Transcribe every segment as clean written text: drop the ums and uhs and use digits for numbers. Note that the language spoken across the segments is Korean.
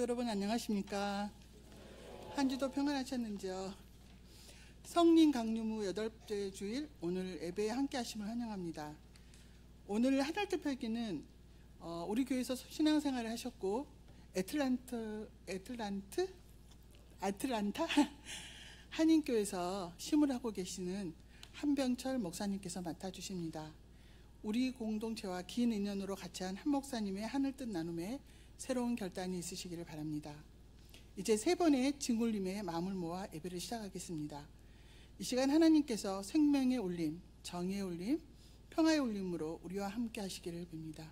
여러분 안녕하십니까? 한 주도 평안하셨는지요? 성린 강림후 8째 주일 오늘 예배에 함께 하심을 환영합니다. 오늘 하늘뜻 펼기는 우리 교회에서 신앙생활을 하셨고 아틀란타 한인교회에서 심을 하고 계시는 한병철 목사님께서 맡아주십니다. 우리 공동체와 긴 인연으로 같이 한 목사님의 하늘뜻 나눔에 새로운 결단이 있으시기를 바랍니다. 이제 3번의 진굴림에 마음을 모아 예배를 시작하겠습니다. 이 시간 하나님께서 생명의 울림, 정의의 울림, 평화의 울림으로 우리와 함께 하시기를 빕니다.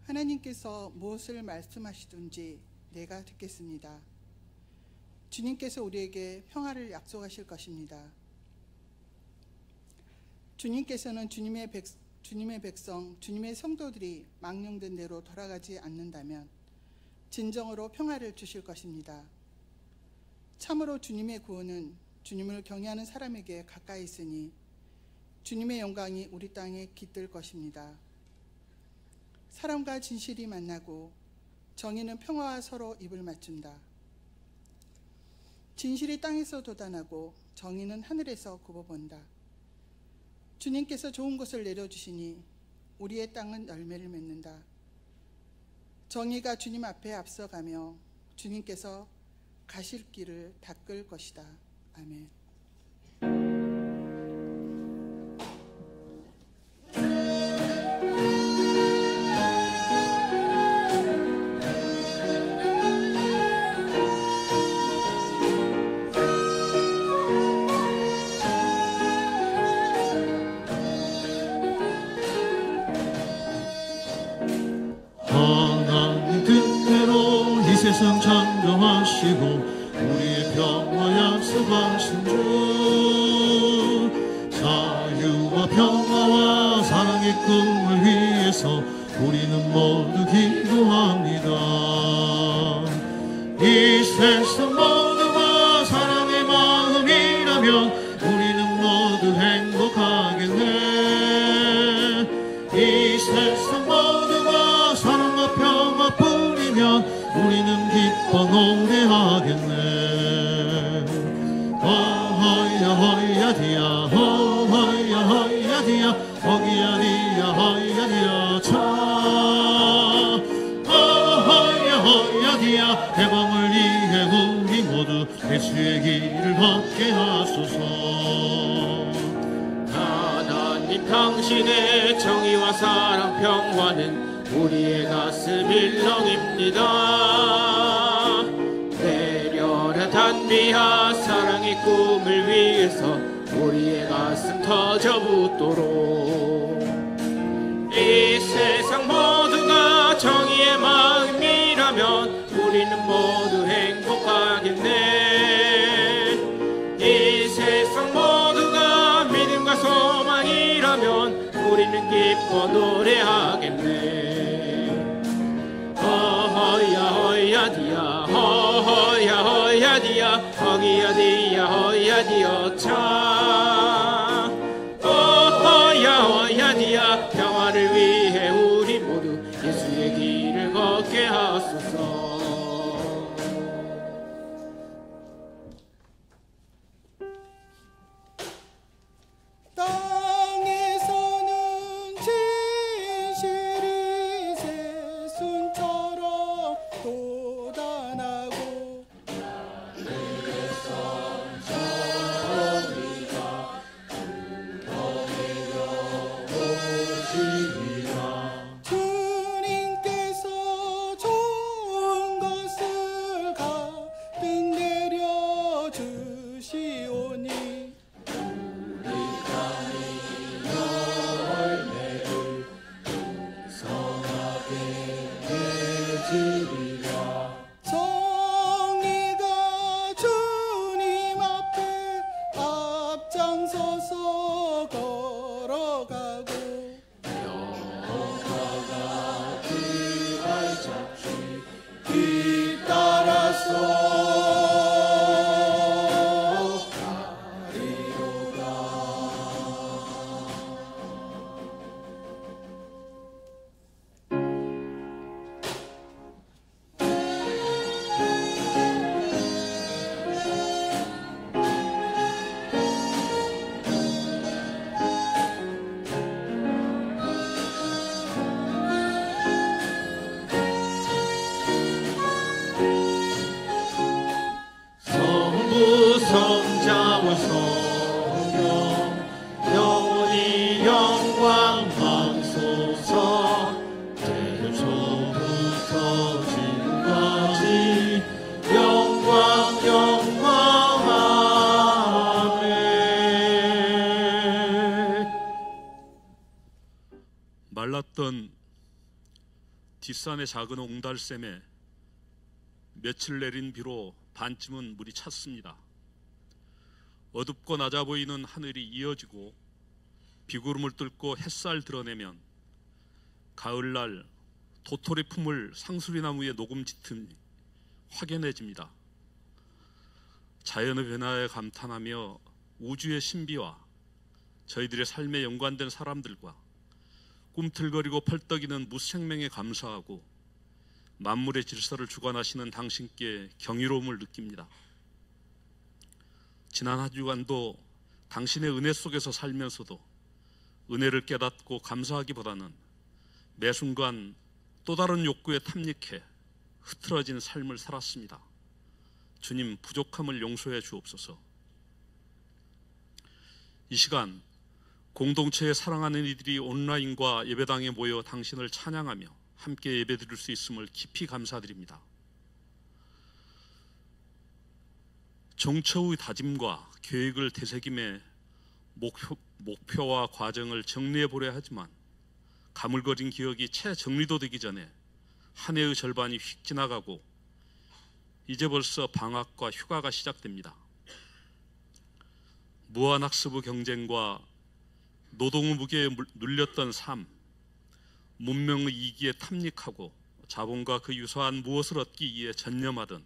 하나님께서 무엇을 말씀하시든지 내가 듣겠습니다. 주님께서 우리에게 평화를 약속하실 것입니다. 주님께서는 주님의 백성, 주님의 성도들이 망령된 대로 돌아가지 않는다면 진정으로 평화를 주실 것입니다. 참으로 주님의 구원은 주님을 경외하는 사람에게 가까이 있으니 주님의 영광이 우리 땅에 깃들 것입니다. 사랑과 진실이 만나고 정의는 평화와 서로 입을 맞춘다. 진실이 땅에서 돋아나고 정의는 하늘에서 굽어본다. 주님께서 좋은 것을 내려주시니 우리의 땅은 열매를 맺는다. 정의가 주님 앞에 앞서가며 주님께서 가실 길을 닦을 것이다. 아멘. 세상 창조하시고 우리의 평화 약속하신 주, 자유와 평화와 사랑의 꿈을 위해서 우리는 모두 기도합니다. 이 세상 모두가 사랑의 마음이라면 우리는 모두 행복하겠네. 이 세상 모두가 사랑과 평화뿐이면 우리는 기뻐 노래하겠네. 허야 허야 디야 허야 허야 디야 허기야 디야 허야 디야 차 허야 허야 디야 해방을 위해 우리 모두 예수의 길을 걷게 하소서. 하나님 당신의 정의와 사랑 평화는 우리의 가슴 일렁입니다. 내려라 단비하 사랑의 꿈을 위해서 우리의 가슴 터져 붙도록. 이 세상 모두가 정의의 마음이라면 우리는 모두 행복하겠네. 이 세상 모두가 믿음과 소망이라면 우리는 기뻐 노래하겠네. 허야 허야 디야 허야 허야 디야 허기야 디야 허야 디야 차 허야 허야 디야 평화를 위해 우리 모두 예수의 길을 걷게 하소서. 땅에서는 진실이 새순처럼 돋아나고 하늘에서 정의가 뒷산의 작은 옹달샘에 며칠 내린 비로 반쯤은 물이 찼습니다. 어둡고 낮아 보이는 하늘이 이어지고 비구름을 뚫고 햇살 드러내면 가을날 도토리 품을 상수리나무의 녹음 짙음이 확연해집니다. 자연의 변화에 감탄하며 우주의 신비와 저희들의 삶에 연관된 사람들과 꿈틀거리고 펄떡이는 무생명에 감사하고 만물의 질서를 주관하시는 당신께 경이로움을 느낍니다. 지난 한 주간도 당신의 은혜 속에서 살면서도 은혜를 깨닫고 감사하기보다는 매 순간 또 다른 욕구에 탐닉해 흐트러진 삶을 살았습니다. 주님, 부족함을 용서해 주옵소서. 이 시간 공동체에 사랑하는 이들이 온라인과 예배당에 모여 당신을 찬양하며 함께 예배드릴 수 있음을 깊이 감사드립니다. 정처의 다짐과 계획을 되새김에 목표와 과정을 정리해 보려 하지만 가물거린 기억이 채 정리도 되기 전에 한 해의 절반이 휙 지나가고 이제 벌써 방학과 휴가가 시작됩니다. 무한학습의 경쟁과 노동의 무게에 눌렸던 삶, 문명의 이기에 탐닉하고 자본과 그 유사한 무엇을 얻기 위해 전념하던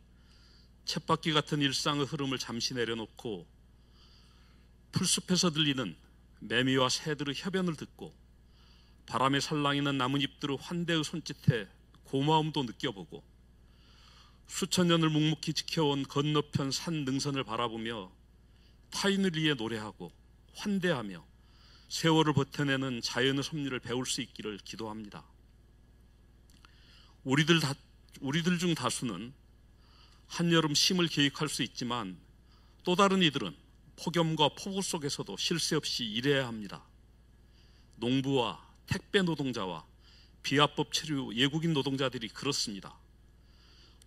쳇바퀴 같은 일상의 흐름을 잠시 내려놓고 풀숲에서 들리는 매미와 새들의 협연을 듣고 바람에 살랑이는 나뭇잎들의 환대의 손짓에 고마움도 느껴보고 수천 년을 묵묵히 지켜온 건너편 산 능선을 바라보며 타인을 위해 노래하고 환대하며 세월을 버텨내는 자연의 섭리를 배울 수 있기를 기도합니다. 우리들 중 다수는 한여름 쉼을 계획할 수 있지만 또 다른 이들은 폭염과 폭우 속에서도 쉴 새 없이 일해야 합니다. 농부와 택배 노동자와 비합법 체류 외국인 노동자들이 그렇습니다.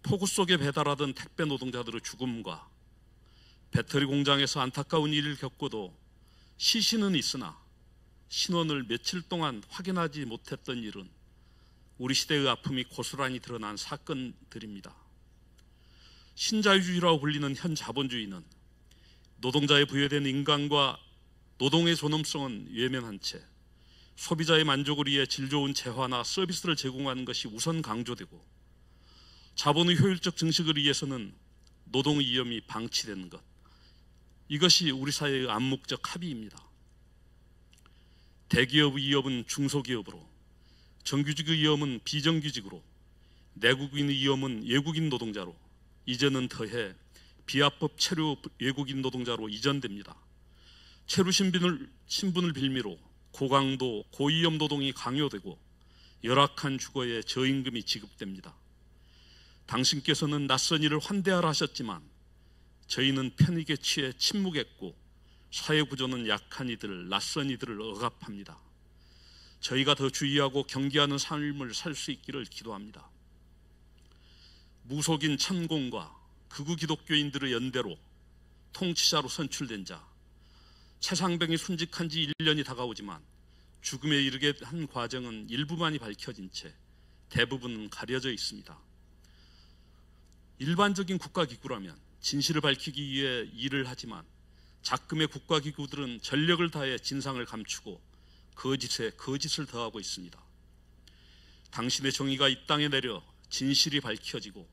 폭우 속에 배달하던 택배 노동자들의 죽음과 배터리 공장에서 안타까운 일을 겪고도 시신은 있으나 신원을 며칠 동안 확인하지 못했던 일은 우리 시대의 아픔이 고스란히 드러난 사건들입니다. 신자유주의라고 불리는 현 자본주의는 노동자에 부여된 인간과 노동의 존엄성은 외면한 채 소비자의 만족을 위해 질 좋은 재화나 서비스를 제공하는 것이 우선 강조되고 자본의 효율적 증식을 위해서는 노동의 위험이 방치되는 것, 이것이 우리 사회의 암묵적 합의입니다. 대기업의 위협은 중소기업으로, 정규직의 위험은 비정규직으로, 내국인의 위험은 외국인 노동자로, 이제는 더해 비합법 체류 외국인 노동자로 이전됩니다. 체류 신분을 빌미로 고강도, 고위험 노동이 강요되고 열악한 주거에 저임금이 지급됩니다. 당신께서는 낯선 이를 환대하라 하셨지만 저희는 편익에 취해 침묵했고 사회구조는 약한 이들, 낯선 이들을 억압합니다. 저희가 더 주의하고 경계하는 삶을 살 수 있기를 기도합니다. 무속인 천공과 극우 기독교인들의 연대로 통치자로 선출된 자, 최상병이 순직한 지 1년이 다가오지만 죽음에 이르게 한 과정은 일부만이 밝혀진 채 대부분은 가려져 있습니다. 일반적인 국가기구라면 진실을 밝히기 위해 일을 하지만 작금의 국가기구들은 전력을 다해 진상을 감추고 거짓에 거짓을 더하고 있습니다. 당신의 정의가 이 땅에 내려 진실이 밝혀지고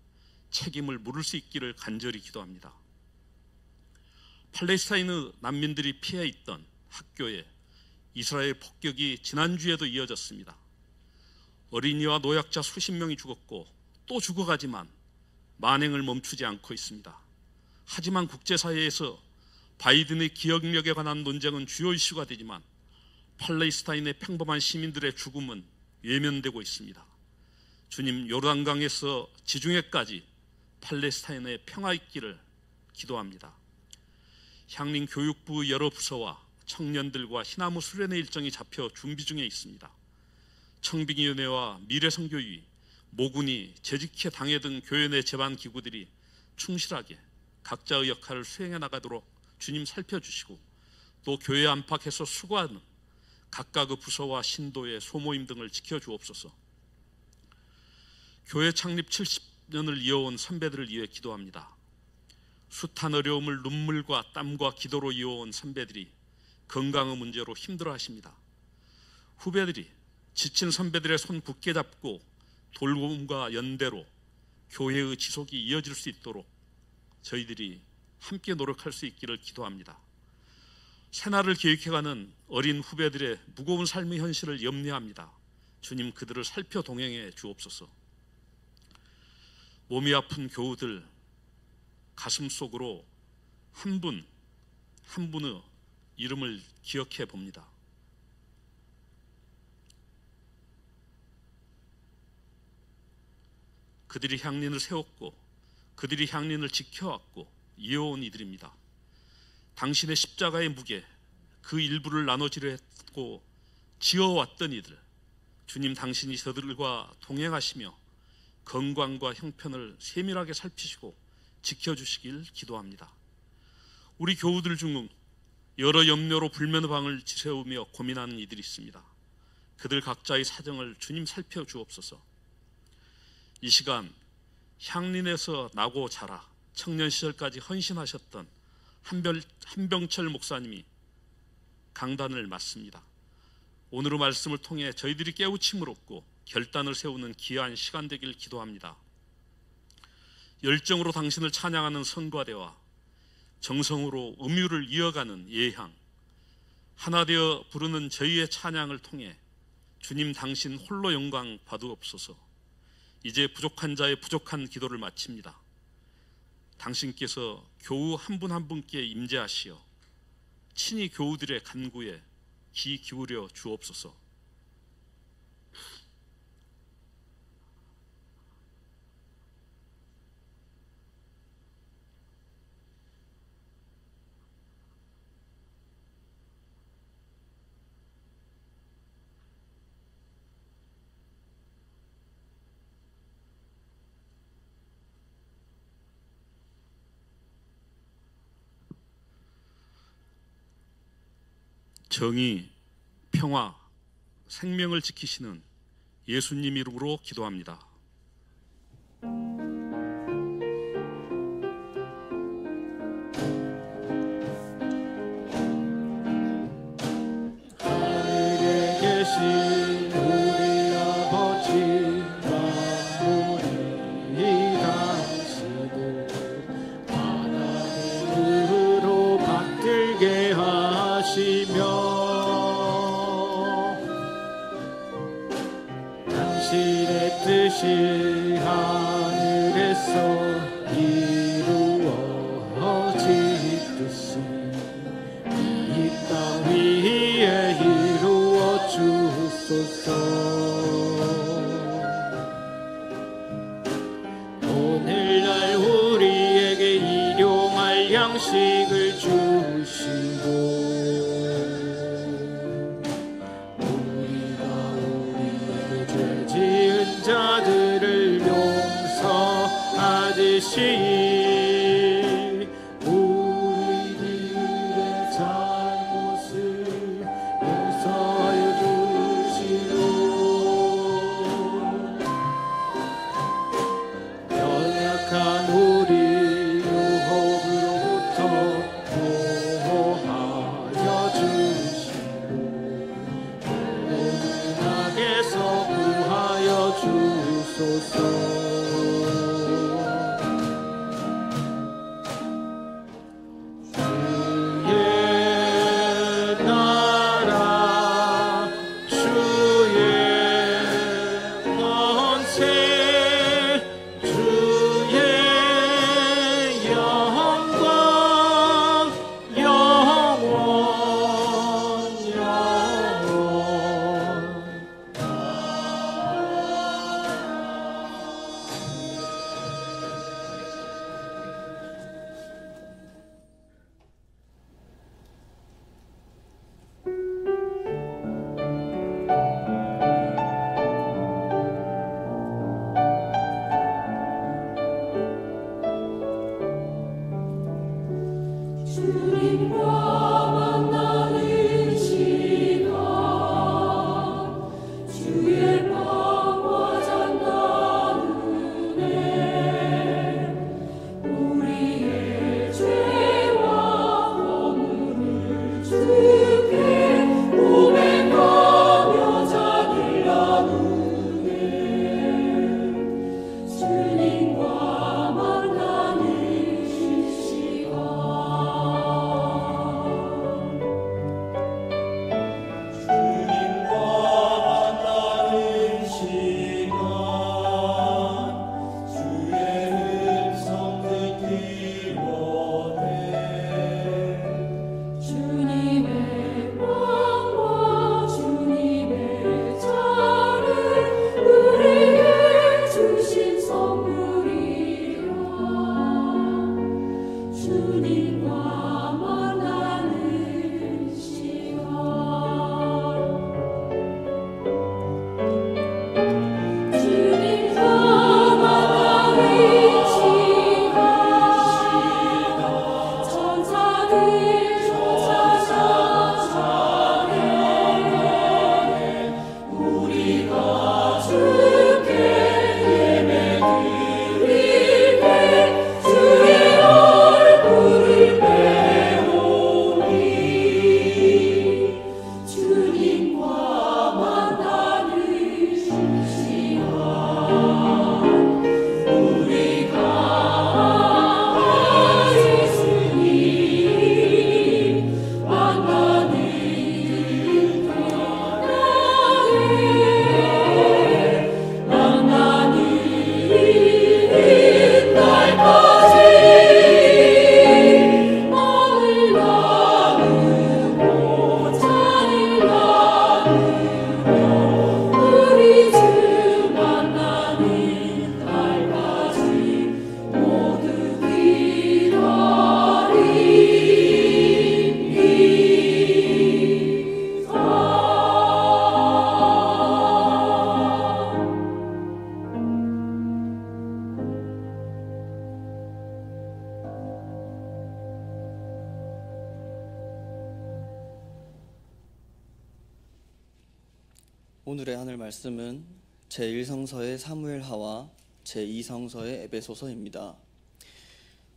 책임을 물을 수 있기를 간절히 기도합니다. 팔레스타인의 난민들이 피해 있던 학교에 이스라엘 폭격이 지난주에도 이어졌습니다. 어린이와 노약자 수십 명이 죽었고 또 죽어가지만 만행을 멈추지 않고 있습니다. 하지만 국제사회에서 바이든의 기억력에 관한 논쟁은 주요 이슈가 되지만 팔레스타인의 평범한 시민들의 죽음은 외면되고 있습니다. 주님, 요르단강에서 지중해까지 팔레스타인의 평화 있기를 기도합니다. 향림 교육부 여러 부서와 청년들과 희나무 수련회 일정이 잡혀 준비 중에 있습니다. 청빙위원회와 미래선교위, 모군이, 재직회 당회 등 교회 내 제반 기구들이 충실하게 각자의 역할을 수행해 나가도록 주님 살펴주시고 또 교회 안팎에서 수고하는 각각의 부서와 신도의 소모임 등을 지켜주옵소서. 교회 창립 70년을 이어온 선배들을 위해 기도합니다. 숱한 어려움을 눈물과 땀과 기도로 이어온 선배들이 건강의 문제로 힘들어하십니다. 후배들이 지친 선배들의 손 굳게 잡고 돌봄과 연대로 교회의 지속이 이어질 수 있도록 저희들이 함께 노력할 수 있기를 기도합니다. 새날을 계획해가는 어린 후배들의 무거운 삶의 현실을 염려합니다. 주님, 그들을 살펴 동행해 주옵소서. 몸이 아픈 교우들 가슴 속으로 한 분 한 분의 이름을 기억해 봅니다. 그들이 향린을 세웠고 그들이 향린을 지켜왔고 이어온 이들입니다. 당신의 십자가의 무게, 그 일부를 나눠지려 했고 지어왔던 이들, 주님, 당신이 저들과 동행하시며 건강과 형편을 세밀하게 살피시고 지켜주시길 기도합니다. 우리 교우들 중 여러 염려로 불면의 방을 지새우며 고민하는 이들이 있습니다. 그들 각자의 사정을 주님 살펴주옵소서. 이 시간 향린에서 나고 자라 청년 시절까지 헌신하셨던 한병철 목사님이 강단을 맡습니다. 오늘의 말씀을 통해 저희들이 깨우침을 얻고 결단을 세우는 귀한 시간 되길 기도합니다. 열정으로 당신을 찬양하는 성과대와 정성으로 음유를 이어가는 예향, 하나 되어 부르는 저희의 찬양을 통해 주님, 당신 홀로 영광 받으옵소서. 이제 부족한 자의 부족한 기도를 마칩니다. 당신께서 교우 한 분 한 분께 임재하시어 친히 교우들의 간구에 귀 기울여 주옵소서. 정의, 평화, 생명을 지키시는 예수님 이름으로 기도합니다. 하늘에 계신 우리 아버지, 만물이 당신을 하나님으로 받들게 하시며 당신의 뜻이 하늘에서 이루어지듯이 이 땅 위에 이루어 주소서. 오늘날 우리에게 일용할 양식을 주시고 우리가 우리에게 죄 지은 자들을 용서하듯이 우리들의 잘못을 용서해 주시고 연약한 우리 유혹으로부터 보호하여 주시고 모든 악에서 구하여 주소서. 오늘의 하늘 말씀은 제1성서의 사무엘하와 제2성서의 에베소서입니다.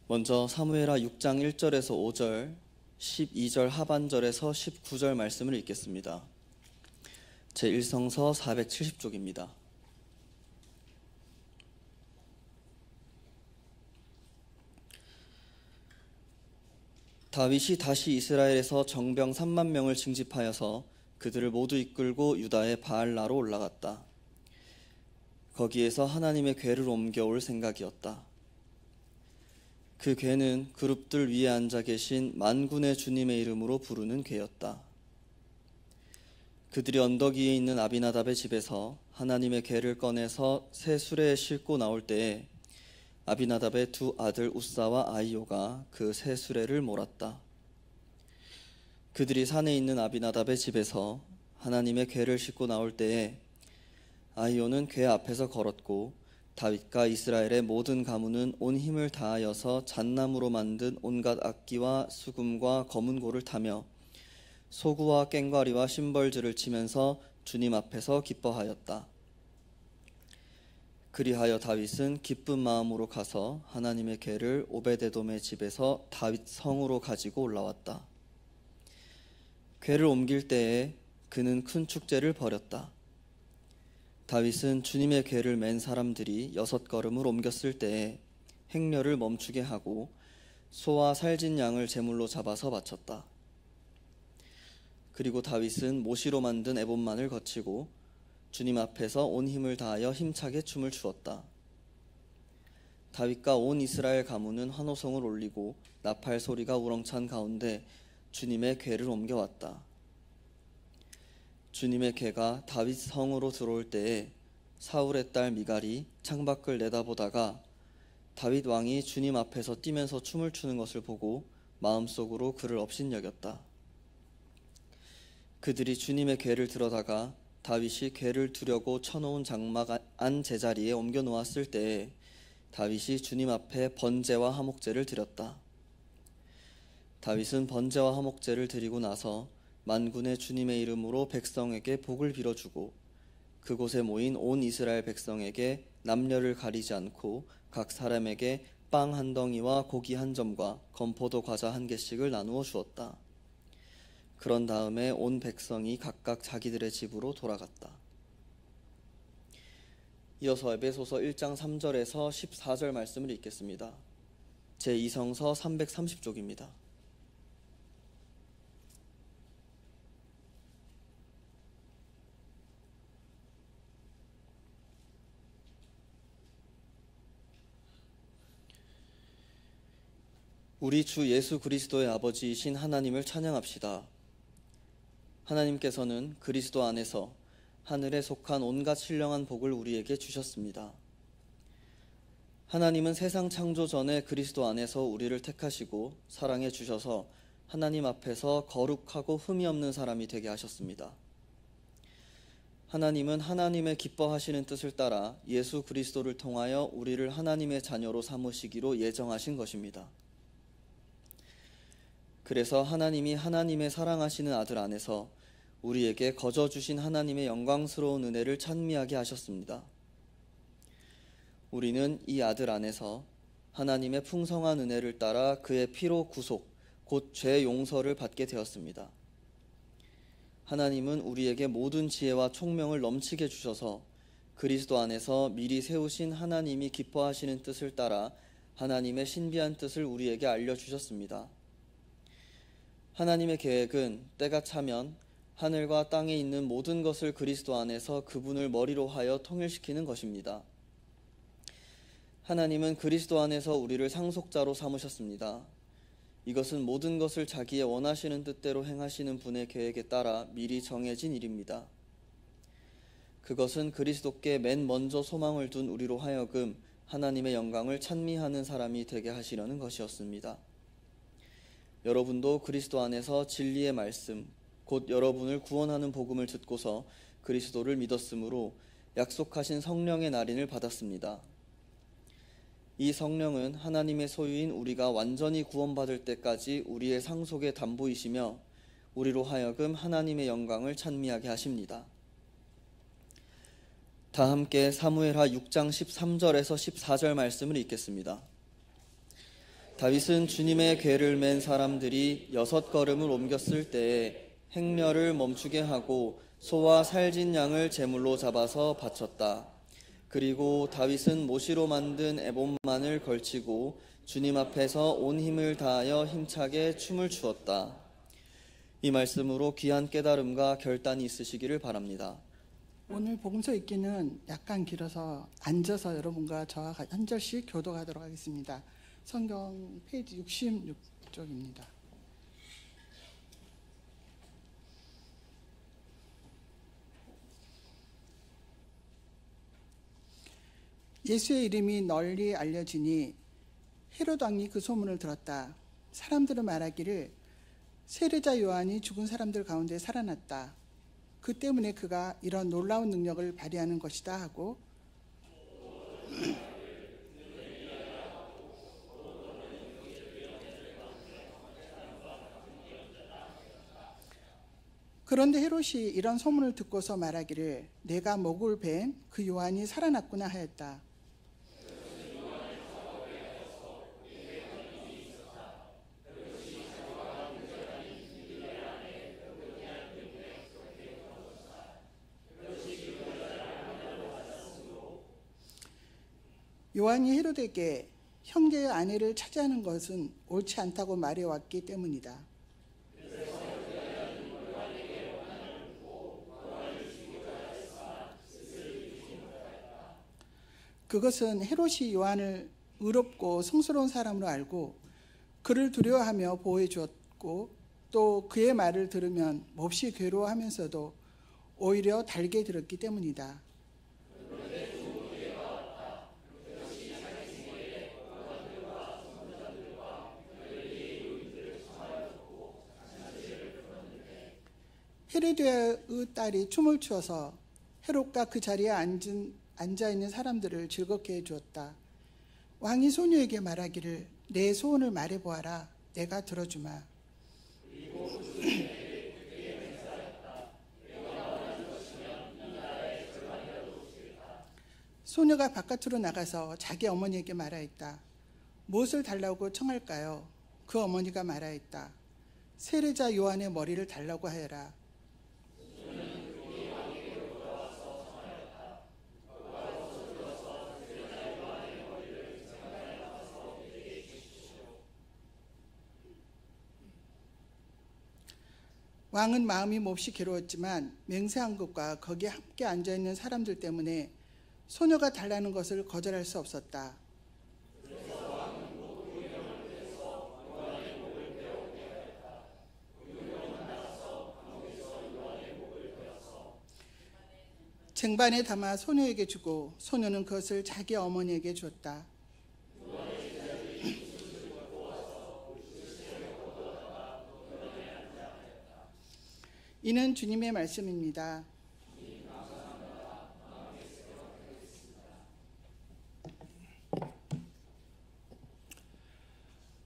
먼저 사무엘하 6장 1절에서 5절, 12절 하반절에서 19절 말씀을 읽겠습니다. 제1성서 470쪽입니다. 다윗이 다시 이스라엘에서 정병 3만 명을 징집하여서 그들을 모두 이끌고 유다의 바알라로 올라갔다. 거기에서 하나님의 궤를 옮겨올 생각이었다. 그 궤는 그룹들 위에 앉아 계신 만군의 주님의 이름으로 부르는 궤였다. 그들이 언덕 위에 있는 아비나답의 집에서 하나님의 궤를 꺼내서 새 수레에 싣고 나올 때에 아비나답의 두 아들 우사와 아이오가 그 새 수레를 몰았다. 그들이 산에 있는 아비나답의 집에서 하나님의 궤를 싣고 나올 때에 아이오는 궤 앞에서 걸었고 다윗과 이스라엘의 모든 가문은 온 힘을 다하여서 잣나무로 만든 온갖 악기와 수금과 검은 고를 타며 소구와 꽹과리와 심벌즈를 치면서 주님 앞에서 기뻐하였다. 그리하여 다윗은 기쁜 마음으로 가서 하나님의 궤를 오베데돔의 집에서 다윗 성으로 가지고 올라왔다. 궤를 옮길 때에 그는 큰 축제를 벌였다. 다윗은 주님의 궤를 맨 사람들이 6걸음을 옮겼을 때에 행렬을 멈추게 하고 소와 살진 양을 제물로 잡아서 바쳤다. 그리고 다윗은 모시로 만든 에봇만을 거치고 주님 앞에서 온 힘을 다하여 힘차게 춤을 추었다. 다윗과 온 이스라엘 가문은 환호성을 올리고 나팔 소리가 우렁찬 가운데 주님의 궤를 옮겨왔다. 주님의 궤가 다윗 성으로 들어올 때에 사울의 딸 미갈이 창밖을 내다보다가 다윗 왕이 주님 앞에서 뛰면서 춤을 추는 것을 보고 마음속으로 그를 업신여겼다. 그들이 주님의 궤를 들어다가 다윗이 궤를 두려고 쳐놓은 장막 안 제자리에 옮겨 놓았을 때에 다윗이 주님 앞에 번제와 화목제를 드렸다. 다윗은 번제와 화목제를 드리고 나서 만군의 주님의 이름으로 백성에게 복을 빌어주고 그곳에 모인 온 이스라엘 백성에게 남녀를 가리지 않고 각 사람에게 빵 한 덩이와 고기 한 점과 건포도 과자 한 개씩을 나누어 주었다. 그런 다음에 온 백성이 각각 자기들의 집으로 돌아갔다. 이어서 에베소서 1장 3절에서 14절 말씀을 읽겠습니다. 제2성서 330쪽입니다. 우리 주 예수 그리스도의 아버지이신 하나님을 찬양합시다. 하나님께서는 그리스도 안에서 하늘에 속한 온갖 신령한 복을 우리에게 주셨습니다. 하나님은 세상 창조 전에 그리스도 안에서 우리를 택하시고 사랑해 주셔서 하나님 앞에서 거룩하고 흠이 없는 사람이 되게 하셨습니다. 하나님은 하나님의 기뻐하시는 뜻을 따라 예수 그리스도를 통하여 우리를 하나님의 자녀로 삼으시기로 예정하신 것입니다. 그래서 하나님이 하나님의 사랑하시는 아들 안에서 우리에게 거저 주신 하나님의 영광스러운 은혜를 찬미하게 하셨습니다. 우리는 이 아들 안에서 하나님의 풍성한 은혜를 따라 그의 피로 구속, 곧 죄 용서를 받게 되었습니다. 하나님은 우리에게 모든 지혜와 총명을 넘치게 주셔서 그리스도 안에서 미리 세우신 하나님이 기뻐하시는 뜻을 따라 하나님의 신비한 뜻을 우리에게 알려주셨습니다. 하나님의 계획은 때가 차면 하늘과 땅에 있는 모든 것을 그리스도 안에서 그분을 머리로 하여 통일시키는 것입니다. 하나님은 그리스도 안에서 우리를 상속자로 삼으셨습니다. 이것은 모든 것을 자기의 원하시는 뜻대로 행하시는 분의 계획에 따라 미리 정해진 일입니다. 그것은 그리스도께 맨 먼저 소망을 둔 우리로 하여금 하나님의 영광을 찬미하는 사람이 되게 하시려는 것이었습니다. 여러분도 그리스도 안에서 진리의 말씀, 곧 여러분을 구원하는 복음을 듣고서 그리스도를 믿었으므로 약속하신 성령의 날인을 받았습니다. 이 성령은 하나님의 소유인 우리가 완전히 구원받을 때까지 우리의 상속의 담보이시며 우리로 하여금 하나님의 영광을 찬미하게 하십니다. 다 함께 사무엘하 6장 13절에서 14절 말씀을 읽겠습니다. 다윗은 주님의 궤를 맨 사람들이 6걸음을 옮겼을 때에 행렬을 멈추게 하고 소와 살진 양을 제물로 잡아서 바쳤다. 그리고 다윗은 모시로 만든 에봇만을 걸치고 주님 앞에서 온 힘을 다하여 힘차게 춤을 추었다. 이 말씀으로 귀한 깨달음과 결단이 있으시기를 바랍니다. 오늘 복음서 읽기는 약간 길어서 앉아서 여러분과 저와 한 절씩 교독하도록 하겠습니다. 성경 페이지 66쪽입니다. 예수의 이름이 널리 알려지니 헤롯 왕이 그 소문을 들었다. 사람들은 말하기를 세례자 요한이 죽은 사람들 가운데 살아났다. 그 때문에 그가 이런 놀라운 능력을 발휘하는 것이다 하고 그런데 헤롯이 이런 소문을 듣고서 말하기를 내가 목을 벤 그 요한이 살아났구나 하였다. 요한이 헤롯에게 형제의 아내를 차지하는 것은 옳지 않다고 말해왔기 때문이다. 그것은 헤롯이 요한을 의롭고 성스러운 사람으로 알고 그를 두려워하며 보호해 주었고 또 그의 말을 들으면 몹시 괴로워하면서도 오히려 달게 들었기 때문이다. 헤로디아의 딸이 춤을 추어서 헤롯과 그 자리에 앉아있는 사람들을 즐겁게 해주었다. 왕이 소녀에게 말하기를 내 소원을 말해보아라. 내가 들어주마. 소녀가 바깥으로 나가서 자기 어머니에게 말하였다. 무엇을 달라고 청할까요? 그 어머니가 말하였다. 세례자 요한의 머리를 달라고 하여라. 왕은 마음이 몹시 괴로웠지만 맹세한 것과 거기에 함께 앉아있는 사람들 때문에 소녀가 달라는 것을 거절할 수 없었다. 쟁반에 담아 소녀에게 주고 소녀는 그것을 자기 어머니에게 줬다. 이는 주님의 말씀입니다.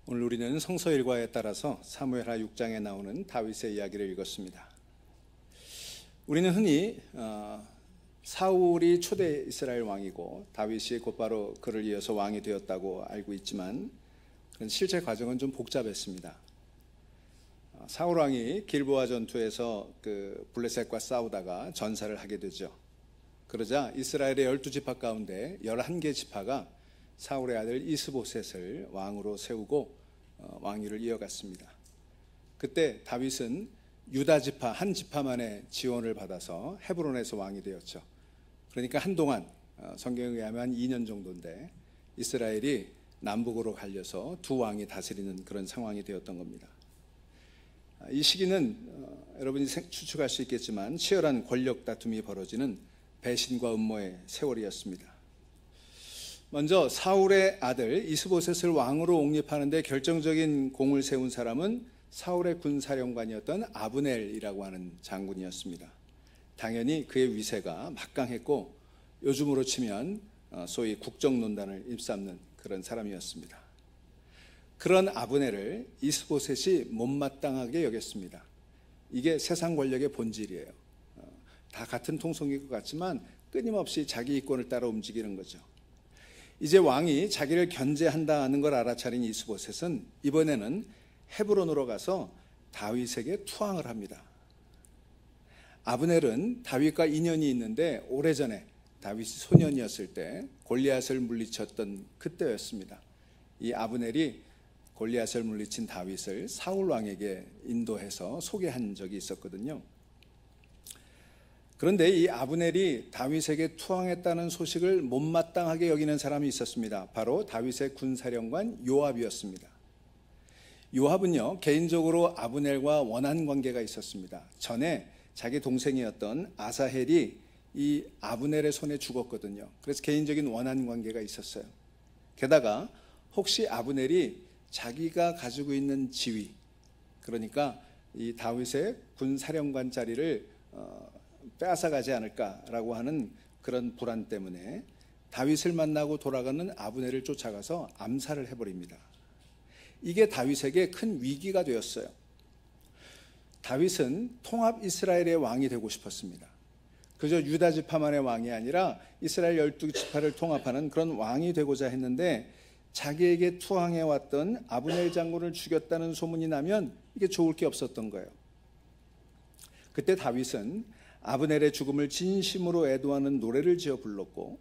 오늘 우리는 성서 일과에 따라서 사무엘하 6장에 나오는 다윗의 이야기를 읽었습니다. 우리는 흔히 사울이 초대 이스라엘 왕이고 다윗이 곧바로 그를 이어서 왕이 되었다고 알고 있지만 그런 실제 과정은 좀 복잡했습니다. 사울 왕이 길보아 전투에서 그 블레셋과 싸우다가 전사를 하게 되죠. 그러자 이스라엘의 12지파 가운데 11개 지파가 사울의 아들 이스보셋을 왕으로 세우고 왕위를 이어갔습니다. 그때 다윗은 유다 지파 한 지파만의 지원을 받아서 헤브론에서 왕이 되었죠. 그러니까 한동안 성경에 의하면 2년 정도인데 이스라엘이 남북으로 갈려서 두 왕이 다스리는 그런 상황이 되었던 겁니다. 이 시기는 여러분이 추측할 수 있겠지만 치열한 권력 다툼이 벌어지는 배신과 음모의 세월이었습니다. 먼저 사울의 아들 이스보셋을 왕으로 옹립하는 데 결정적인 공을 세운 사람은 사울의 군사령관이었던 아브넬이라고 하는 장군이었습니다. 당연히 그의 위세가 막강했고 요즘으로 치면 소위 국정논단을 입삼는 그런 사람이었습니다. 그런 아브넬을 이스보셋이 못마땅하게 여겼습니다. 이게 세상 권력의 본질이에요. 다 같은 통속인 것 같지만 끊임없이 자기 이권을 따라 움직이는 거죠. 이제 왕이 자기를 견제한다는 걸 알아차린 이스보셋은 이번에는 헤브론으로 가서 다윗에게 투항을 합니다. 아브넬은 다윗과 인연이 있는데 오래전에 다윗이 소년이었을 때 골리앗을 물리쳤던 그때였습니다. 이 아브넬이 골리앗을 물리친 다윗을 사울 왕에게 인도해서 소개한 적이 있었거든요. 그런데 이 아브넬이 다윗에게 투항했다는 소식을 못마땅하게 여기는 사람이 있었습니다. 바로 다윗의 군사령관 요압이었습니다. 요압은요, 개인적으로 아브넬과 원한 관계가 있었습니다. 전에 자기 동생이었던 아사헬이 이 아브넬의 손에 죽었거든요. 그래서 개인적인 원한 관계가 있었어요. 게다가 혹시 아브넬이 자기가 가지고 있는 지위, 그러니까 이 다윗의 군사령관 자리를 빼앗아가지 않을까라고 하는 그런 불안 때문에 다윗을 만나고 돌아가는 아브넬을 쫓아가서 암살을 해버립니다. 이게 다윗에게 큰 위기가 되었어요. 다윗은 통합 이스라엘의 왕이 되고 싶었습니다. 그저 유다 지파만의 왕이 아니라 이스라엘 12지파를 통합하는 그런 왕이 되고자 했는데 자기에게 투항해왔던 아브넬 장군을 죽였다는 소문이 나면 이게 좋을 게 없었던 거예요. 그때 다윗은 아브넬의 죽음을 진심으로 애도하는 노래를 지어 불렀고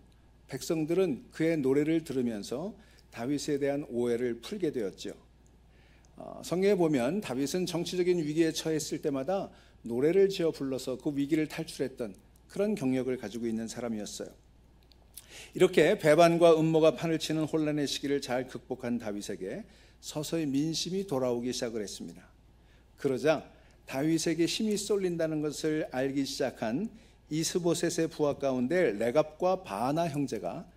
백성들은 그의 노래를 들으면서 다윗에 대한 오해를 풀게 되었죠. 성경에 보면 다윗은 정치적인 위기에 처했을 때마다 노래를 지어 불러서 그 위기를 탈출했던 그런 경력을 가지고 있는 사람이었어요. 이렇게 배반과 음모가 판을 치는 혼란의 시기를 잘 극복한 다윗에게 서서히 민심이 돌아오기 시작을 했습니다. 그러자 다윗에게 힘이 쏠린다는 것을 알기 시작한 이스보셋의 부하 가운데 레갑과 바하나 형제가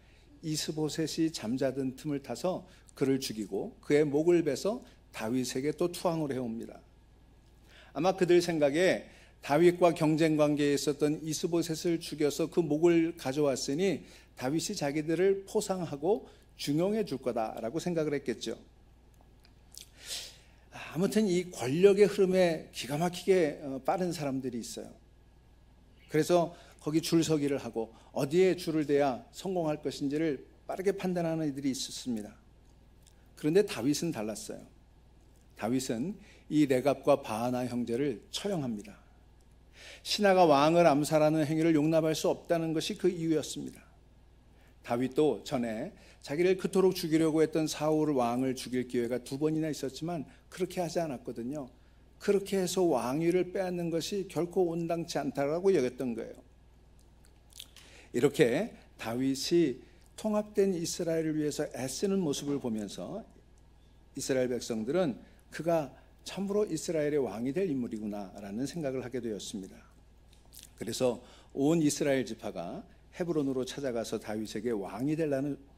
이스보셋이 잠자던 틈을 타서 그를 죽이고 그의 목을 베서 다윗에게 또 투항을 해옵니다. 아마 그들 생각에 다윗과 경쟁 관계에 있었던 이스보셋을 죽여서 그 목을 가져왔으니 다윗이 자기들을 포상하고 중용해 줄 거다라고 생각을 했겠죠. 아무튼 이 권력의 흐름에 기가 막히게 빠른 사람들이 있어요. 그래서 거기 줄서기를 하고 어디에 줄을 대야 성공할 것인지를 빠르게 판단하는 이들이 있었습니다. 그런데 다윗은 달랐어요. 다윗은 이 레갑과 바하나 형제를 처형합니다. 신하가 왕을 암살하는 행위를 용납할 수 없다는 것이 그 이유였습니다. 다윗도 전에 자기를 그토록 죽이려고 했던 사울 왕을 죽일 기회가 2번이나 있었지만 그렇게 하지 않았거든요. 그렇게 해서 왕위를 빼앗는 것이 결코 온당치 않다라고 여겼던 거예요. 이렇게 다윗이 통합된 이스라엘을 위해서 애쓰는 모습을 보면서 이스라엘 백성들은 그가 참으로 이스라엘의 왕이 될 인물이구나라는 생각을 하게 되었습니다. 그래서 온 이스라엘 지파가 헤브론으로 찾아가서 다윗에게 왕이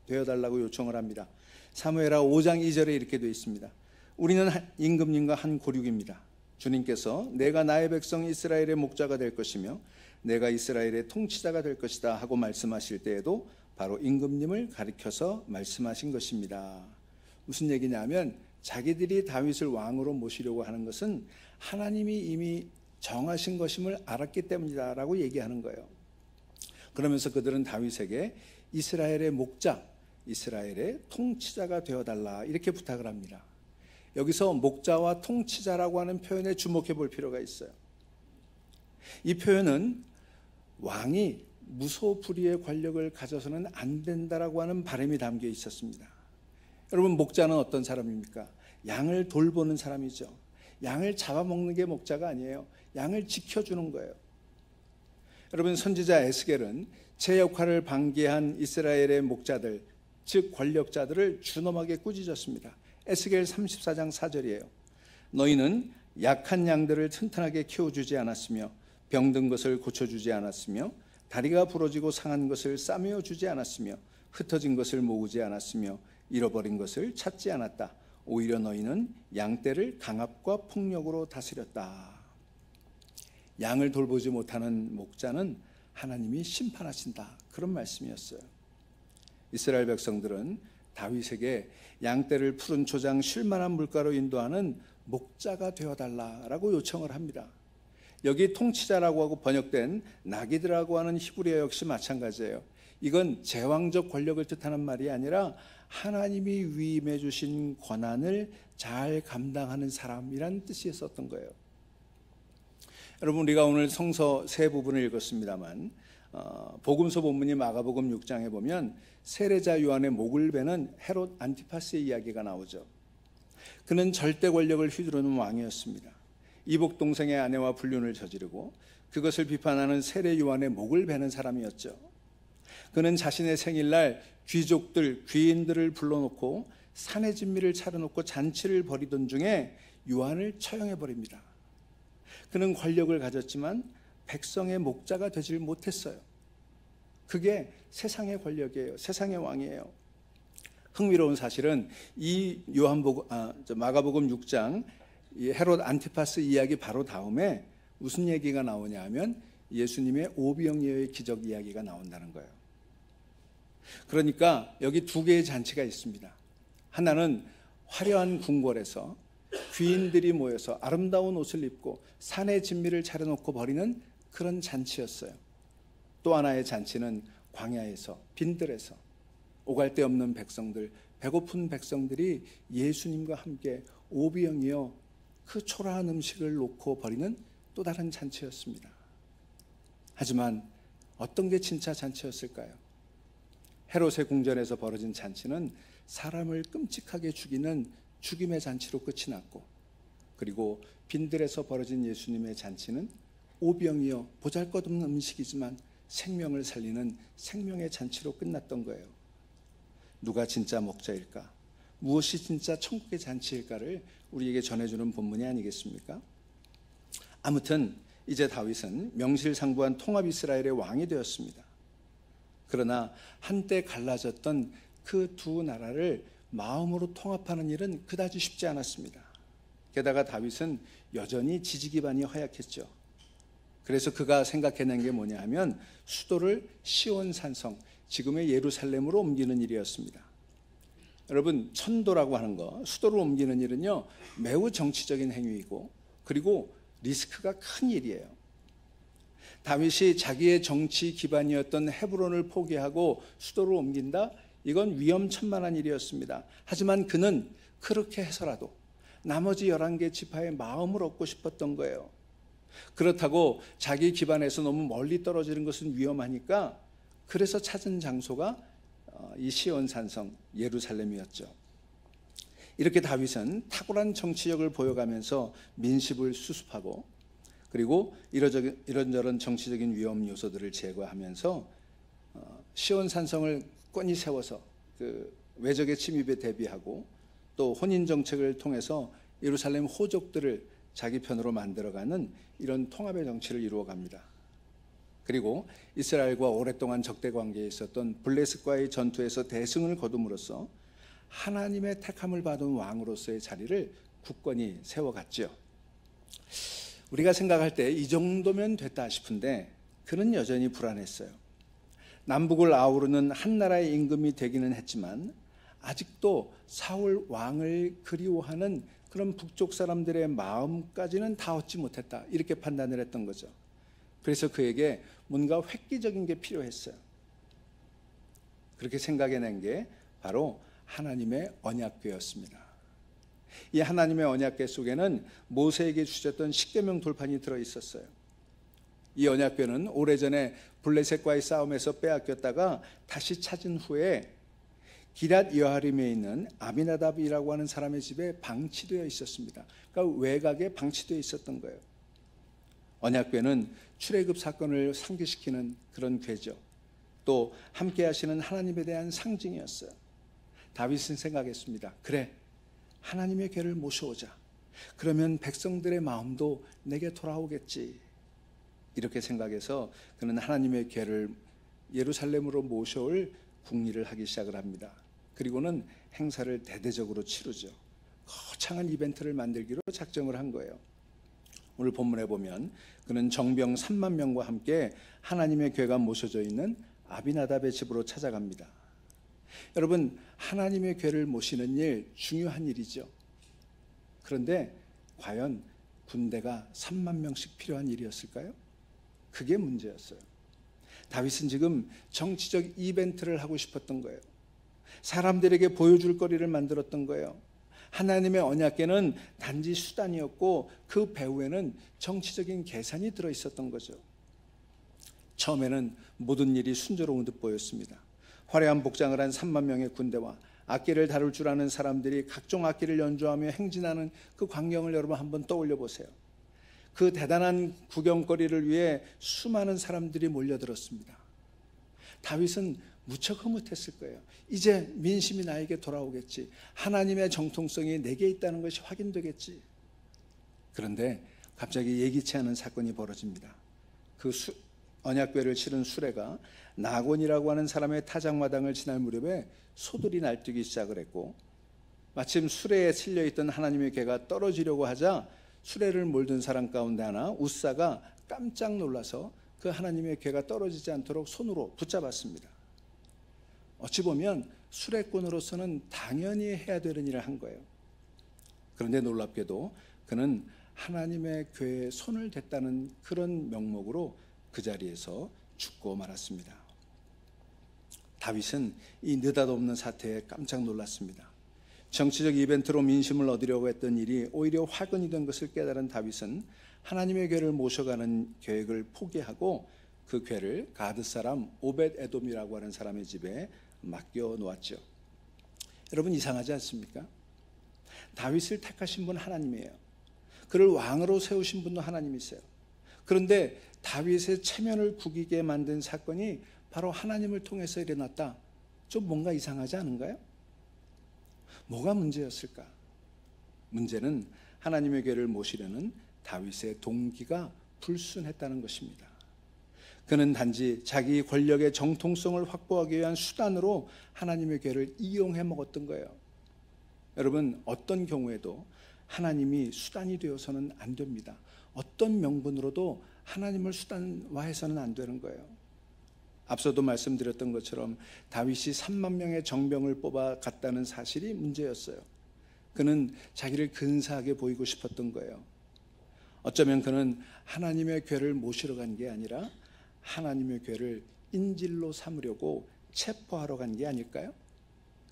되어달라고 요청을 합니다. 사무엘하 5장 2절에 이렇게 되어 있습니다. 우리는 임금님과 한 고륙입니다. 주님께서 내가 나의 백성 이스라엘의 목자가 될 것이며 내가 이스라엘의 통치자가 될 것이다 하고 말씀하실 때에도 바로 임금님을 가리켜서 말씀하신 것입니다. 무슨 얘기냐면 자기들이 다윗을 왕으로 모시려고 하는 것은 하나님이 이미 정하신 것임을 알았기 때문이다 라고 얘기하는 거예요. 그러면서 그들은 다윗에게 이스라엘의 목자, 이스라엘의 통치자가 되어달라 이렇게 부탁을 합니다. 여기서 목자와 통치자라고 하는 표현에 주목해 볼 필요가 있어요. 이 표현은 왕이 무소불위의 권력을 가져서는 안 된다라고 하는 바람이 담겨 있었습니다. 여러분, 목자는 어떤 사람입니까? 양을 돌보는 사람이죠. 양을 잡아먹는 게 목자가 아니에요. 양을 지켜주는 거예요. 여러분, 선지자 에스겔은 제 역할을 방기한 이스라엘의 목자들, 즉 권력자들을 준엄하게 꾸짖었습니다. 에스겔 34장 4절이에요. 너희는 약한 양들을 튼튼하게 키워주지 않았으며 병든 것을 고쳐주지 않았으며 다리가 부러지고 상한 것을 싸매어 주지 않았으며 흩어진 것을 모으지 않았으며 잃어버린 것을 찾지 않았다. 오히려 너희는 양떼를 강압과 폭력으로 다스렸다. 양을 돌보지 못하는 목자는 하나님이 심판하신다. 그런 말씀이었어요. 이스라엘 백성들은 다윗에게 양떼를 푸른 초장 쉴만한 물가로 인도하는 목자가 되어달라라고 요청을 합니다. 여기 통치자라고 하고 번역된 나기드라고 하는 히브리어 역시 마찬가지예요. 이건 제왕적 권력을 뜻하는 말이 아니라 하나님이 위임해 주신 권한을 잘 감당하는 사람이라는 뜻이 있었던 거예요. 여러분, 우리가 오늘 성서 세 부분을 읽었습니다만 복음서 본문이 마가복음 6장에 보면 세례자 요한의 목을 베는 헤롯 안티파스의 이야기가 나오죠. 그는 절대 권력을 휘두르는 왕이었습니다. 이복 동생의 아내와 불륜을 저지르고 그것을 비판하는 세례 요한의 목을 베는 사람이었죠. 그는 자신의 생일날 귀족들, 귀인들을 불러놓고 산의 진미를 차려놓고 잔치를 벌이던 중에 요한을 처형해버립니다. 그는 권력을 가졌지만 백성의 목자가 되질 못했어요. 그게 세상의 권력이에요. 세상의 왕이에요. 흥미로운 사실은 이 마가복음 6장 이 헤롯 안티파스 이야기 바로 다음에 무슨 얘기가 나오냐 하면 예수님의 오병이어의 기적 이야기가 나온다는 거예요. 그러니까 여기 두 개의 잔치가 있습니다. 하나는 화려한 궁궐에서 귀인들이 모여서 아름다운 옷을 입고 산의 진미를 차려놓고 벌이는 그런 잔치였어요. 또 하나의 잔치는 광야에서 빈들에서 오갈 데 없는 백성들, 배고픈 백성들이 예수님과 함께 오병이어 그 초라한 음식을 놓고 벌이는 또 다른 잔치였습니다. 하지만 어떤 게 진짜 잔치였을까요? 헤롯의 궁전에서 벌어진 잔치는 사람을 끔찍하게 죽이는 죽임의 잔치로 끝이 났고, 그리고 빈들에서 벌어진 예수님의 잔치는 오병이어 보잘것없는 음식이지만 생명을 살리는 생명의 잔치로 끝났던 거예요. 누가 진짜 목자일까? 무엇이 진짜 천국의 잔치일까를 우리에게 전해주는 본문이 아니겠습니까? 아무튼 이제 다윗은 명실상부한 통합 이스라엘의 왕이 되었습니다. 그러나 한때 갈라졌던 그 두 나라를 마음으로 통합하는 일은 그다지 쉽지 않았습니다. 게다가 다윗은 여전히 지지 기반이 허약했죠. 그래서 그가 생각해낸 게 뭐냐 하면 수도를 시온 산성, 지금의 예루살렘으로 옮기는 일이었습니다. 여러분, 천도라고 하는 거, 수도를 옮기는 일은요 매우 정치적인 행위이고 그리고 리스크가 큰 일이에요. 다윗이 자기의 정치 기반이었던 헤브론을 포기하고 수도를 옮긴다? 이건 위험천만한 일이었습니다. 하지만 그는 그렇게 해서라도 나머지 11개 지파의 마음을 얻고 싶었던 거예요. 그렇다고 자기 기반에서 너무 멀리 떨어지는 것은 위험하니까 그래서 찾은 장소가 이 시온 산성 예루살렘이었죠. 이렇게 다윗은 탁월한 정치력을 보여가면서 민심을 수습하고 그리고 이런저런 정치적인 위험 요소들을 제거하면서 시온 산성을 권히 세워서 그 외적의 침입에 대비하고 또 혼인 정책을 통해서 예루살렘 호족들을 자기 편으로 만들어가는 이런 통합의 정치를 이루어갑니다. 그리고 이스라엘과 오랫동안 적대 관계에 있었던 블레셋과의 전투에서 대승을 거둠으로써 하나님의 택함을 받은 왕으로서의 자리를 굳건히 세워갔죠. 우리가 생각할 때 이 정도면 됐다 싶은데 그는 여전히 불안했어요. 남북을 아우르는 한 나라의 임금이 되기는 했지만 아직도 사울 왕을 그리워하는 그런 북쪽 사람들의 마음까지는 다 얻지 못했다, 이렇게 판단을 했던 거죠. 그래서 그에게 뭔가 획기적인 게 필요했어요. 그렇게 생각해낸 게 바로 하나님의 언약궤였습니다. 이 하나님의 언약궤 속에는 모세에게 주셨던 십계명 돌판이 들어있었어요. 이 언약궤는 오래전에 블레셋과의 싸움에서 빼앗겼다가 다시 찾은 후에 기랏 여아림에 있는 아비나답이라고 하는 사람의 집에 방치되어 있었습니다. 그러니까 외곽에 방치되어 있었던 거예요. 언약궤는 출애굽 사건을 상기시키는 그런 궤죠. 또 함께 하시는 하나님에 대한 상징이었어요. 다윗은 생각했습니다. 그래, 하나님의 궤를 모셔오자. 그러면 백성들의 마음도 내게 돌아오겠지. 이렇게 생각해서 그는 하나님의 궤를 예루살렘으로 모셔올 궁리를 하기 시작을 합니다. 그리고는 행사를 대대적으로 치르죠. 거창한 이벤트를 만들기로 작정을 한 거예요. 오늘 본문에 보면 그는 정병 3만 명과 함께 하나님의 궤가 모셔져 있는 아비나답의 집으로 찾아갑니다. 여러분, 하나님의 궤를 모시는 일 중요한 일이죠. 그런데 과연 군대가 3만 명씩 필요한 일이었을까요? 그게 문제였어요. 다윗은 지금 정치적 이벤트를 하고 싶었던 거예요. 사람들에게 보여줄 거리를 만들었던 거예요. 하나님의 언약궤는 단지 수단이었고 그 배후에는 정치적인 계산이 들어있었던 거죠. 처음에는 모든 일이 순조로운 듯 보였습니다. 화려한 복장을 한 3만 명의 군대와 악기를 다룰 줄 아는 사람들이 각종 악기를 연주하며 행진하는 그 광경을 여러분 한번 떠올려 보세요. 그 대단한 구경거리를 위해 수많은 사람들이 몰려들었습니다. 다윗은 무척 흐뭇했을 거예요. 이제 민심이 나에게 돌아오겠지. 하나님의 정통성이 내게 있다는 것이 확인되겠지. 그런데 갑자기 예기치 않은 사건이 벌어집니다. 그 언약궤를 치른 수레가 나곤이라고 하는 사람의 타작마당을 지날 무렵에 소들이 날뛰기 시작을 했고, 마침 수레에 실려있던 하나님의 궤가 떨어지려고 하자 수레를 몰던 사람 가운데 하나 웃사가 깜짝 놀라서 그 하나님의 궤가 떨어지지 않도록 손으로 붙잡았습니다. 어찌 보면 수레꾼으로서는 당연히 해야 되는 일을 한 거예요. 그런데 놀랍게도 그는 하나님의 궤에 손을 댔다는 그런 명목으로 그 자리에서 죽고 말았습니다. 다윗은 이 느닷없는 사태에 깜짝 놀랐습니다. 정치적 이벤트로 민심을 얻으려고 했던 일이 오히려 화근이 된 것을 깨달은 다윗은 하나님의 궤를 모셔가는 계획을 포기하고 그 궤를 가드 사람 오벳 에돔이라고 하는 사람의 집에 맡겨 놓았죠. 여러분, 이상하지 않습니까? 다윗을 택하신 분 하나님이에요. 그를 왕으로 세우신 분도 하나님이세요. 그런데 다윗의 체면을 구기게 만든 사건이 바로 하나님을 통해서 일어났다. 좀 뭔가 이상하지 않은가요? 뭐가 문제였을까? 문제는 하나님의 궤를 모시려는 다윗의 동기가 불순했다는 것입니다. 그는 단지 자기 권력의 정통성을 확보하기 위한 수단으로 하나님의 궤를 이용해 먹었던 거예요. 여러분, 어떤 경우에도 하나님이 수단이 되어서는 안 됩니다. 어떤 명분으로도 하나님을 수단화해서는 안 되는 거예요. 앞서도 말씀드렸던 것처럼 다윗이 3만 명의 정병을 뽑아 갔다는 사실이 문제였어요. 그는 자기를 근사하게 보이고 싶었던 거예요. 어쩌면 그는 하나님의 궤를 모시러 간 게 아니라 하나님의 궤를 인질로 삼으려고 체포하러 간 게 아닐까요?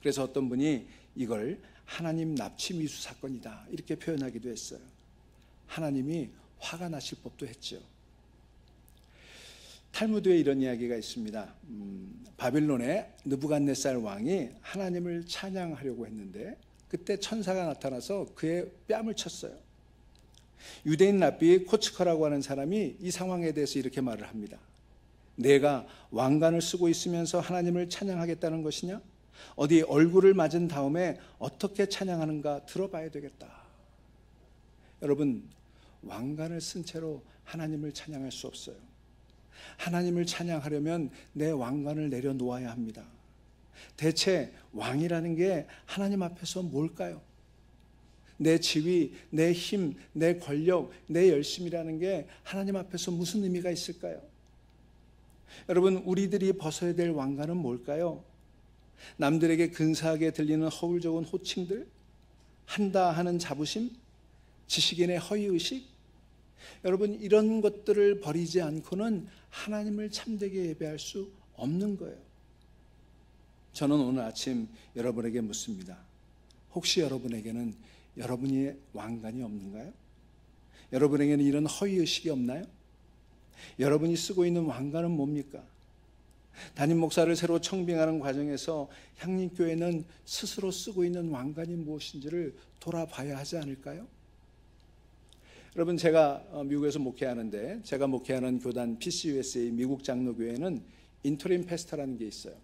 그래서 어떤 분이 이걸 하나님 납치 미수 사건이다 이렇게 표현하기도 했어요. 하나님이 화가 나실 법도 했죠. 탈무드에 이런 이야기가 있습니다. 바빌론의 느부갓네살 왕이 하나님을 찬양하려고 했는데 그때 천사가 나타나서 그의 뺨을 쳤어요. 유대인 랍비 코츠커라고 하는 사람이 이 상황에 대해서 이렇게 말을 합니다. 내가 왕관을 쓰고 있으면서 하나님을 찬양하겠다는 것이냐? 어디 얼굴을 맞은 다음에 어떻게 찬양하는가 들어봐야 되겠다. 여러분, 왕관을 쓴 채로 하나님을 찬양할 수 없어요. 하나님을 찬양하려면 내 왕관을 내려놓아야 합니다. 대체 왕이라는 게 하나님 앞에서 뭘까요? 내 지위, 내 힘, 내 권력, 내 열심이라는 게 하나님 앞에서 무슨 의미가 있을까요? 여러분, 우리들이 벗어야 될 왕관은 뭘까요? 남들에게 근사하게 들리는 허울 좋은 호칭들, 한다 하는 자부심, 지식인의 허위의식. 여러분, 이런 것들을 버리지 않고는 하나님을 참되게 예배할 수 없는 거예요. 저는 오늘 아침 여러분에게 묻습니다. 혹시 여러분에게는 여러분의 왕관이 없는가요? 여러분에게는 이런 허위의식이 없나요? 여러분이 쓰고 있는 왕관은 뭡니까? 담임 목사를 새로 청빙하는 과정에서 향림교회는 스스로 쓰고 있는 왕관이 무엇인지를 돌아봐야 하지 않을까요? 여러분, 제가 미국에서 목회하는데, 제가 목회하는 교단 PCUSA 미국 장로교회는 인터림 패스터라는 게 있어요.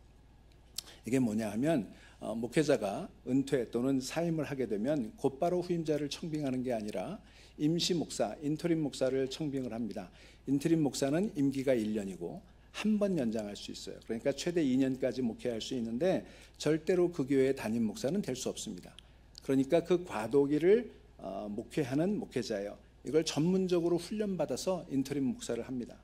이게 뭐냐 하면 목회자가 은퇴 또는 사임을 하게 되면 곧바로 후임자를 청빙하는 게 아니라 임시 목사, 인터림 목사를 청빙을 합니다. 인터림 목사는 임기가 1년이고 한 번 연장할 수 있어요. 그러니까 최대 2년까지 목회할 수 있는데 절대로 그 교회의 담임 목사는 될 수 없습니다. 그러니까 그 과도기를 목회하는 목회자예요. 이걸 전문적으로 훈련받아서 인터림 목사를 합니다.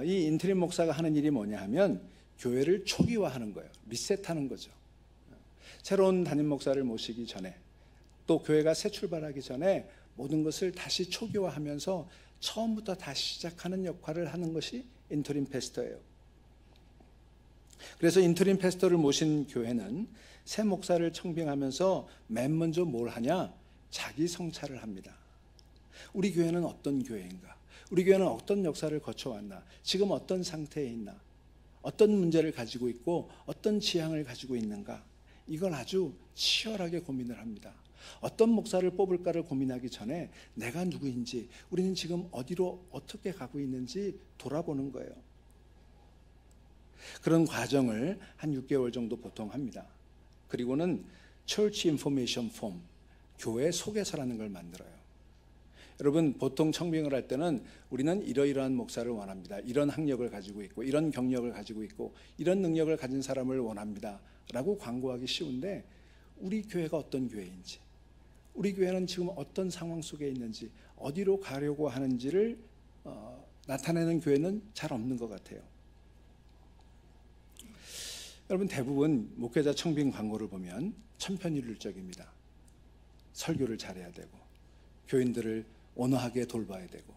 이 인터림 목사가 하는 일이 뭐냐 하면 교회를 초기화하는 거예요. 리셋하는 거죠. 새로운 담임 목사를 모시기 전에, 또 교회가 새 출발하기 전에 모든 것을 다시 초기화하면서 처음부터 다시 시작하는 역할을 하는 것이 인터림 패스터예요. 그래서 인터림 패스터를 모신 교회는 새 목사를 청빙하면서 맨 먼저 뭘 하냐? 자기 성찰을 합니다. 우리 교회는 어떤 교회인가? 우리 교회는 어떤 역사를 거쳐왔나? 지금 어떤 상태에 있나? 어떤 문제를 가지고 있고 어떤 지향을 가지고 있는가? 이걸 아주 치열하게 고민을 합니다. 어떤 목사를 뽑을까를 고민하기 전에 내가 누구인지, 우리는 지금 어디로 어떻게 가고 있는지 돌아보는 거예요. 그런 과정을 한 6개월 정도 보통 합니다. 그리고는 Church Information Form, 교회 소개서라는 걸 만들어요. 여러분, 보통 청빙을 할 때는 우리는 이러이러한 목사를 원합니다. 이런 학력을 가지고 있고 이런 경력을 가지고 있고 이런 능력을 가진 사람을 원합니다 라고 광고하기 쉬운데, 우리 교회가 어떤 교회인지, 우리 교회는 지금 어떤 상황 속에 있는지, 어디로 가려고 하는지를 나타내는 교회는 잘 없는 것 같아요. 여러분, 대부분 목회자 청빙 광고를 보면 천편일률적입니다. 설교를 잘해야 되고, 교인들을 온화하게 돌봐야 되고,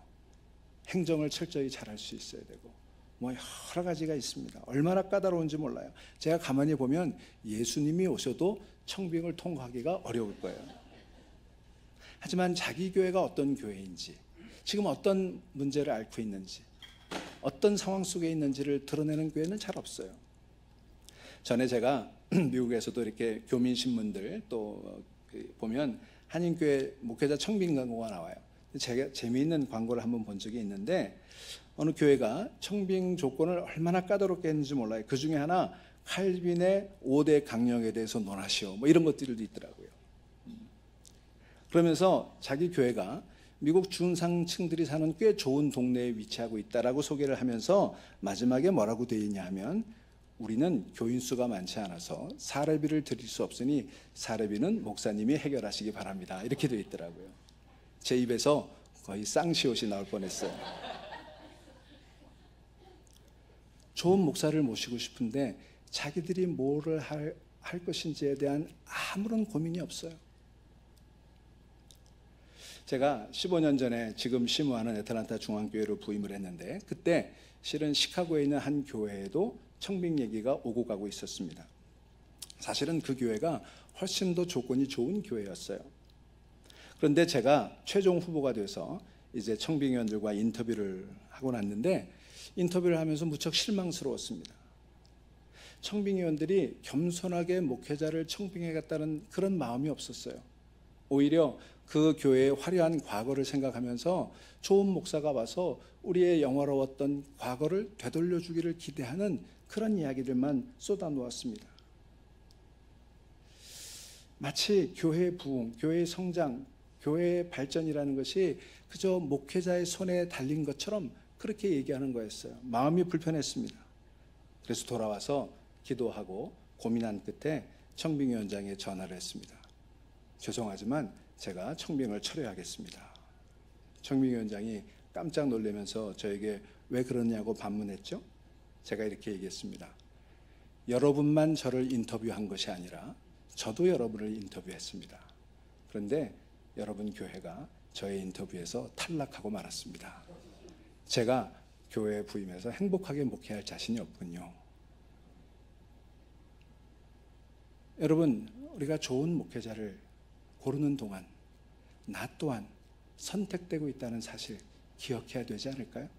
행정을 철저히 잘할 수 있어야 되고, 뭐 여러 가지가 있습니다. 얼마나 까다로운지 몰라요. 제가 가만히 보면 예수님이 오셔도 청빙을 통과하기가 어려울 거예요. 하지만 자기 교회가 어떤 교회인지, 지금 어떤 문제를 앓고 있는지, 어떤 상황 속에 있는지를 드러내는 교회는 잘 없어요. 전에 제가 미국에서도 이렇게 교민 신문들 또 보면 한인교회 목회자 청빙 광고가 나와요. 제가 재미있는 광고를 한번 본 적이 있는데, 어느 교회가 청빙 조건을 얼마나 까다롭게 했는지 몰라요. 그 중에 하나, 칼빈의 5대 강령에 대해서 논하시오, 뭐 이런 것들도 있더라고요. 그러면서 자기 교회가 미국 중상층들이 사는 꽤 좋은 동네에 위치하고 있다라고 소개를 하면서 마지막에 뭐라고 되어 있냐 하면, 우리는 교인 수가 많지 않아서 사례비를 드릴 수 없으니 사례비는 목사님이 해결하시기 바랍니다, 이렇게 되어 있더라고요. 제 입에서 거의 쌍시옷이 나올 뻔했어요. 좋은 목사를 모시고 싶은데 자기들이 뭐를 할 것인지에 대한 아무런 고민이 없어요. 제가 15년 전에 지금 심우하는 애틀랜타 중앙교회로 부임을 했는데, 그때 실은 시카고에 있는 한 교회에도 청빙 얘기가 오고 가고 있었습니다. 사실은 그 교회가 훨씬 더 조건이 좋은 교회였어요. 그런데 제가 최종 후보가 돼서 이제 청빙위원들과 인터뷰를 하고 났는데, 인터뷰를 하면서 무척 실망스러웠습니다. 청빙위원들이 겸손하게 목회자를 청빙해갔다는 그런 마음이 없었어요. 오히려 그 교회의 화려한 과거를 생각하면서 좋은 목사가 와서 우리의 영화로웠던 과거를 되돌려주기를 기대하는 그런 이야기들만 쏟아놓았습니다. 마치 교회의 부흥, 교회의 성장, 교회의 발전이라는 것이 그저 목회자의 손에 달린 것처럼 그렇게 얘기하는 거였어요. 마음이 불편했습니다. 그래서 돌아와서 기도하고 고민한 끝에 청빙위원장에 전화를 했습니다. 죄송하지만 제가 청빙을 철회하겠습니다. 청빙위원장이 깜짝 놀라면서 저에게 왜 그러냐고 반문했죠. 제가 이렇게 얘기했습니다. 여러분만 저를 인터뷰한 것이 아니라 저도 여러분을 인터뷰했습니다. 그런데 여러분 교회가 저의 인터뷰에서 탈락하고 말았습니다. 제가 교회에 부임해서 행복하게 목회할 자신이 없군요. 여러분, 우리가 좋은 목회자를 고르는 동안 나 또한 선택되고 있다는 사실 기억해야 되지 않을까요?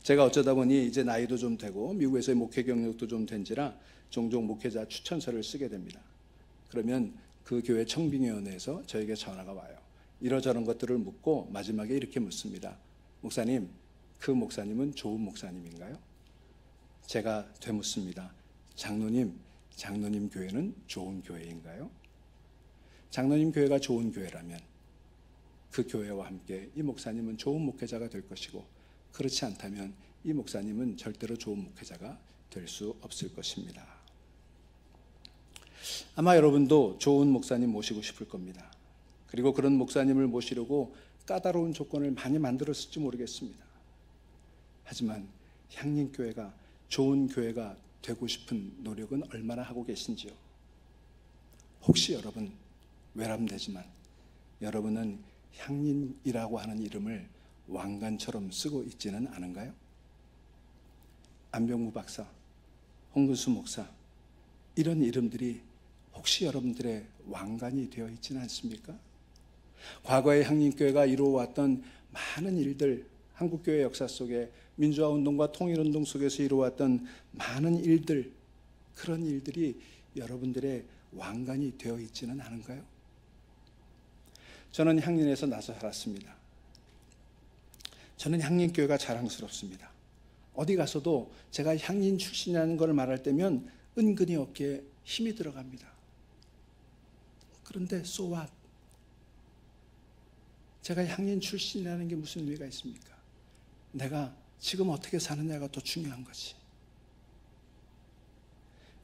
제가 어쩌다 보니 이제 나이도 좀 되고 미국에서의 목회 경력도 좀 된지라 종종 목회자 추천서를 쓰게 됩니다. 그러면 그 교회 청빙위원회에서 저에게 전화가 와요. 이러저런 것들을 묻고 마지막에 이렇게 묻습니다. 목사님, 그 목사님은 좋은 목사님인가요? 제가 되묻습니다. 장로님 교회는 좋은 교회인가요? 장로님 교회가 좋은 교회라면 그 교회와 함께 이 목사님은 좋은 목회자가 될 것이고, 그렇지 않다면 이 목사님은 절대로 좋은 목회자가 될 수 없을 것입니다. 아마 여러분도 좋은 목사님 모시고 싶을 겁니다. 그리고 그런 목사님을 모시려고 까다로운 조건을 많이 만들었을지 모르겠습니다. 하지만 향림교회가 좋은 교회가 되고 싶은 노력은 얼마나 하고 계신지요? 혹시 여러분 외람되지만 여러분은 향림이라고 하는 이름을 왕관처럼 쓰고 있지는 않은가요? 안병무 박사, 홍근수 목사, 이런 이름들이 혹시 여러분들의 왕관이 되어 있지는 않습니까? 과거의 향림교회가 이루어왔던 많은 일들, 한국교회 역사 속에 민주화운동과 통일운동 속에서 이루어왔던 많은 일들, 그런 일들이 여러분들의 왕관이 되어 있지는 않은가요? 저는 향림에서 나서 살았습니다. 저는 향림교회가 자랑스럽습니다. 어디 가서도 제가 향림 출신이라는 걸 말할 때면 은근히 어깨에 힘이 들어갑니다. 그런데 so what? 제가 향림 출신이라는 게 무슨 의미가 있습니까? 내가 지금 어떻게 사느냐가 더 중요한 거지.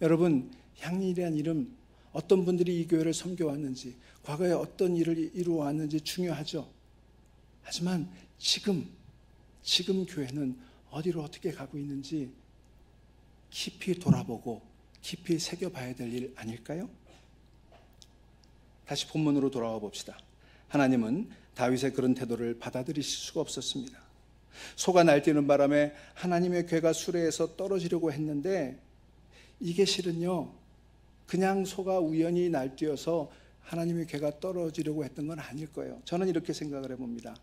여러분, 향림이라는 이름, 어떤 분들이 이 교회를 섬겨왔는지, 과거에 어떤 일을 이루어왔는지 중요하죠. 하지만 지금 교회는 어디로 어떻게 가고 있는지 깊이 돌아보고 깊이 새겨봐야 될 일 아닐까요? 다시 본문으로 돌아와 봅시다. 하나님은 다윗의 그런 태도를 받아들이실 수가 없었습니다. 소가 날뛰는 바람에 하나님의 괴가 수레에서 떨어지려고 했는데, 이게 실은요, 그냥 소가 우연히 날뛰어서 하나님의 괴가 떨어지려고 했던 건 아닐 거예요. 저는 이렇게 생각을 해봅니다.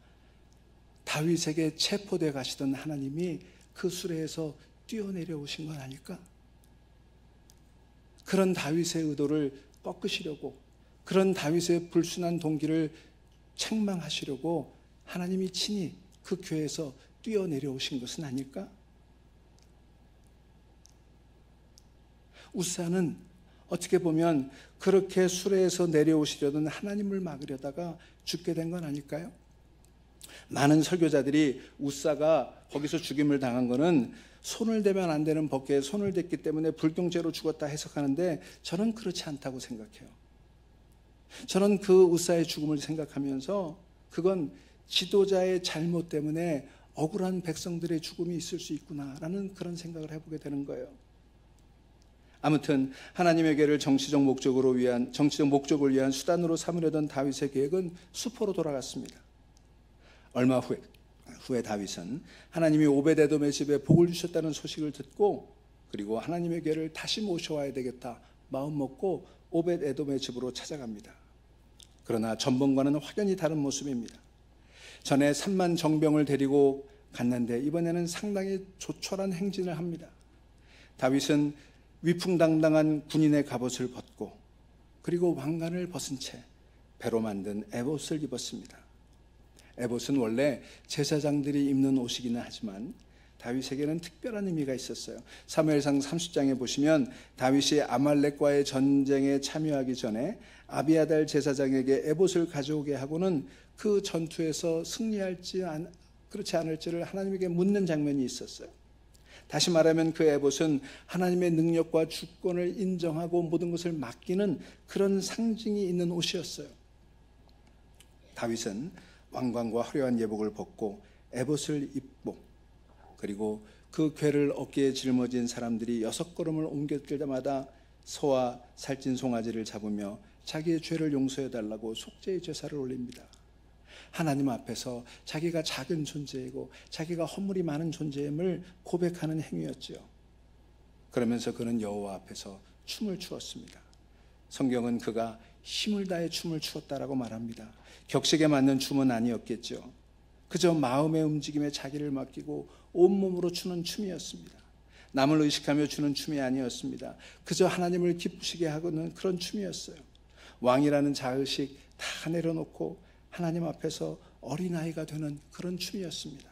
다윗에게 체포돼 가시던 하나님이 그 수레에서 뛰어내려오신 건 아닐까? 그런 다윗의 의도를 꺾으시려고, 그런 다윗의 불순한 동기를 책망하시려고 하나님이 친히 그 교회에서 뛰어내려오신 것은 아닐까? 우사는 어떻게 보면 그렇게 수레에서 내려오시려던 하나님을 막으려다가 죽게 된 건 아닐까요? 많은 설교자들이 우사가 거기서 죽임을 당한 거는 손을 대면 안 되는 법궤에 손을 댔기 때문에 불경죄로 죽었다 해석하는데, 저는 그렇지 않다고 생각해요. 저는 그 우사의 죽음을 생각하면서 그건 지도자의 잘못 때문에 억울한 백성들의 죽음이 있을 수 있구나라는 그런 생각을 해보게 되는 거예요. 아무튼 하나님의 계를 정치적 목적을 위한 수단으로 삼으려던 다윗의 계획은 수포로 돌아갔습니다. 얼마 후에 다윗은 하나님이 오벳에돔의 집에 복을 주셨다는 소식을 듣고, 그리고 하나님의 계를 다시 모셔와야 되겠다 마음 먹고 오벳에돔의 집으로 찾아갑니다. 그러나 전번과는 확연히 다른 모습입니다. 전에 3만 정병을 데리고 갔는데 이번에는 상당히 조촐한 행진을 합니다. 다윗은 위풍당당한 군인의 갑옷을 벗고, 그리고 왕관을 벗은 채 배로 만든 에봇을 입었습니다. 에봇은 원래 제사장들이 입는 옷이기는 하지만 다윗에게는 특별한 의미가 있었어요. 사무엘상 30장에 보시면 다윗이 아말렉과의 전쟁에 참여하기 전에 아비아달 제사장에게 에봇을 가져오게 하고는 그 전투에서 승리할지 그렇지 않을지를 하나님에게 묻는 장면이 있었어요. 다시 말하면 그 에봇은 하나님의 능력과 주권을 인정하고 모든 것을 맡기는 그런 상징이 있는 옷이었어요. 다윗은 왕관과 화려한 예복을 벗고 에봇을 입고 그리고 그 궤를 어깨에 짊어진 사람들이 6걸음을 옮겼을 때마다 소와 살찐 송아지를 잡으며 자기의 죄를 용서해달라고 속죄의 제사를 올립니다. 하나님 앞에서 자기가 작은 존재이고 자기가 허물이 많은 존재임을 고백하는 행위였지요. 그러면서 그는 여호와 앞에서 춤을 추었습니다. 성경은 그가 힘을 다해 춤을 추었다라고 말합니다. 격식에 맞는 춤은 아니었겠죠. 그저 마음의 움직임에 자기를 맡기고 온몸으로 추는 춤이었습니다. 남을 의식하며 추는 춤이 아니었습니다. 그저 하나님을 기쁘시게 하고는 그런 춤이었어요. 왕이라는 자의식 다 내려놓고 하나님 앞에서 어린아이가 되는 그런 춤이었습니다.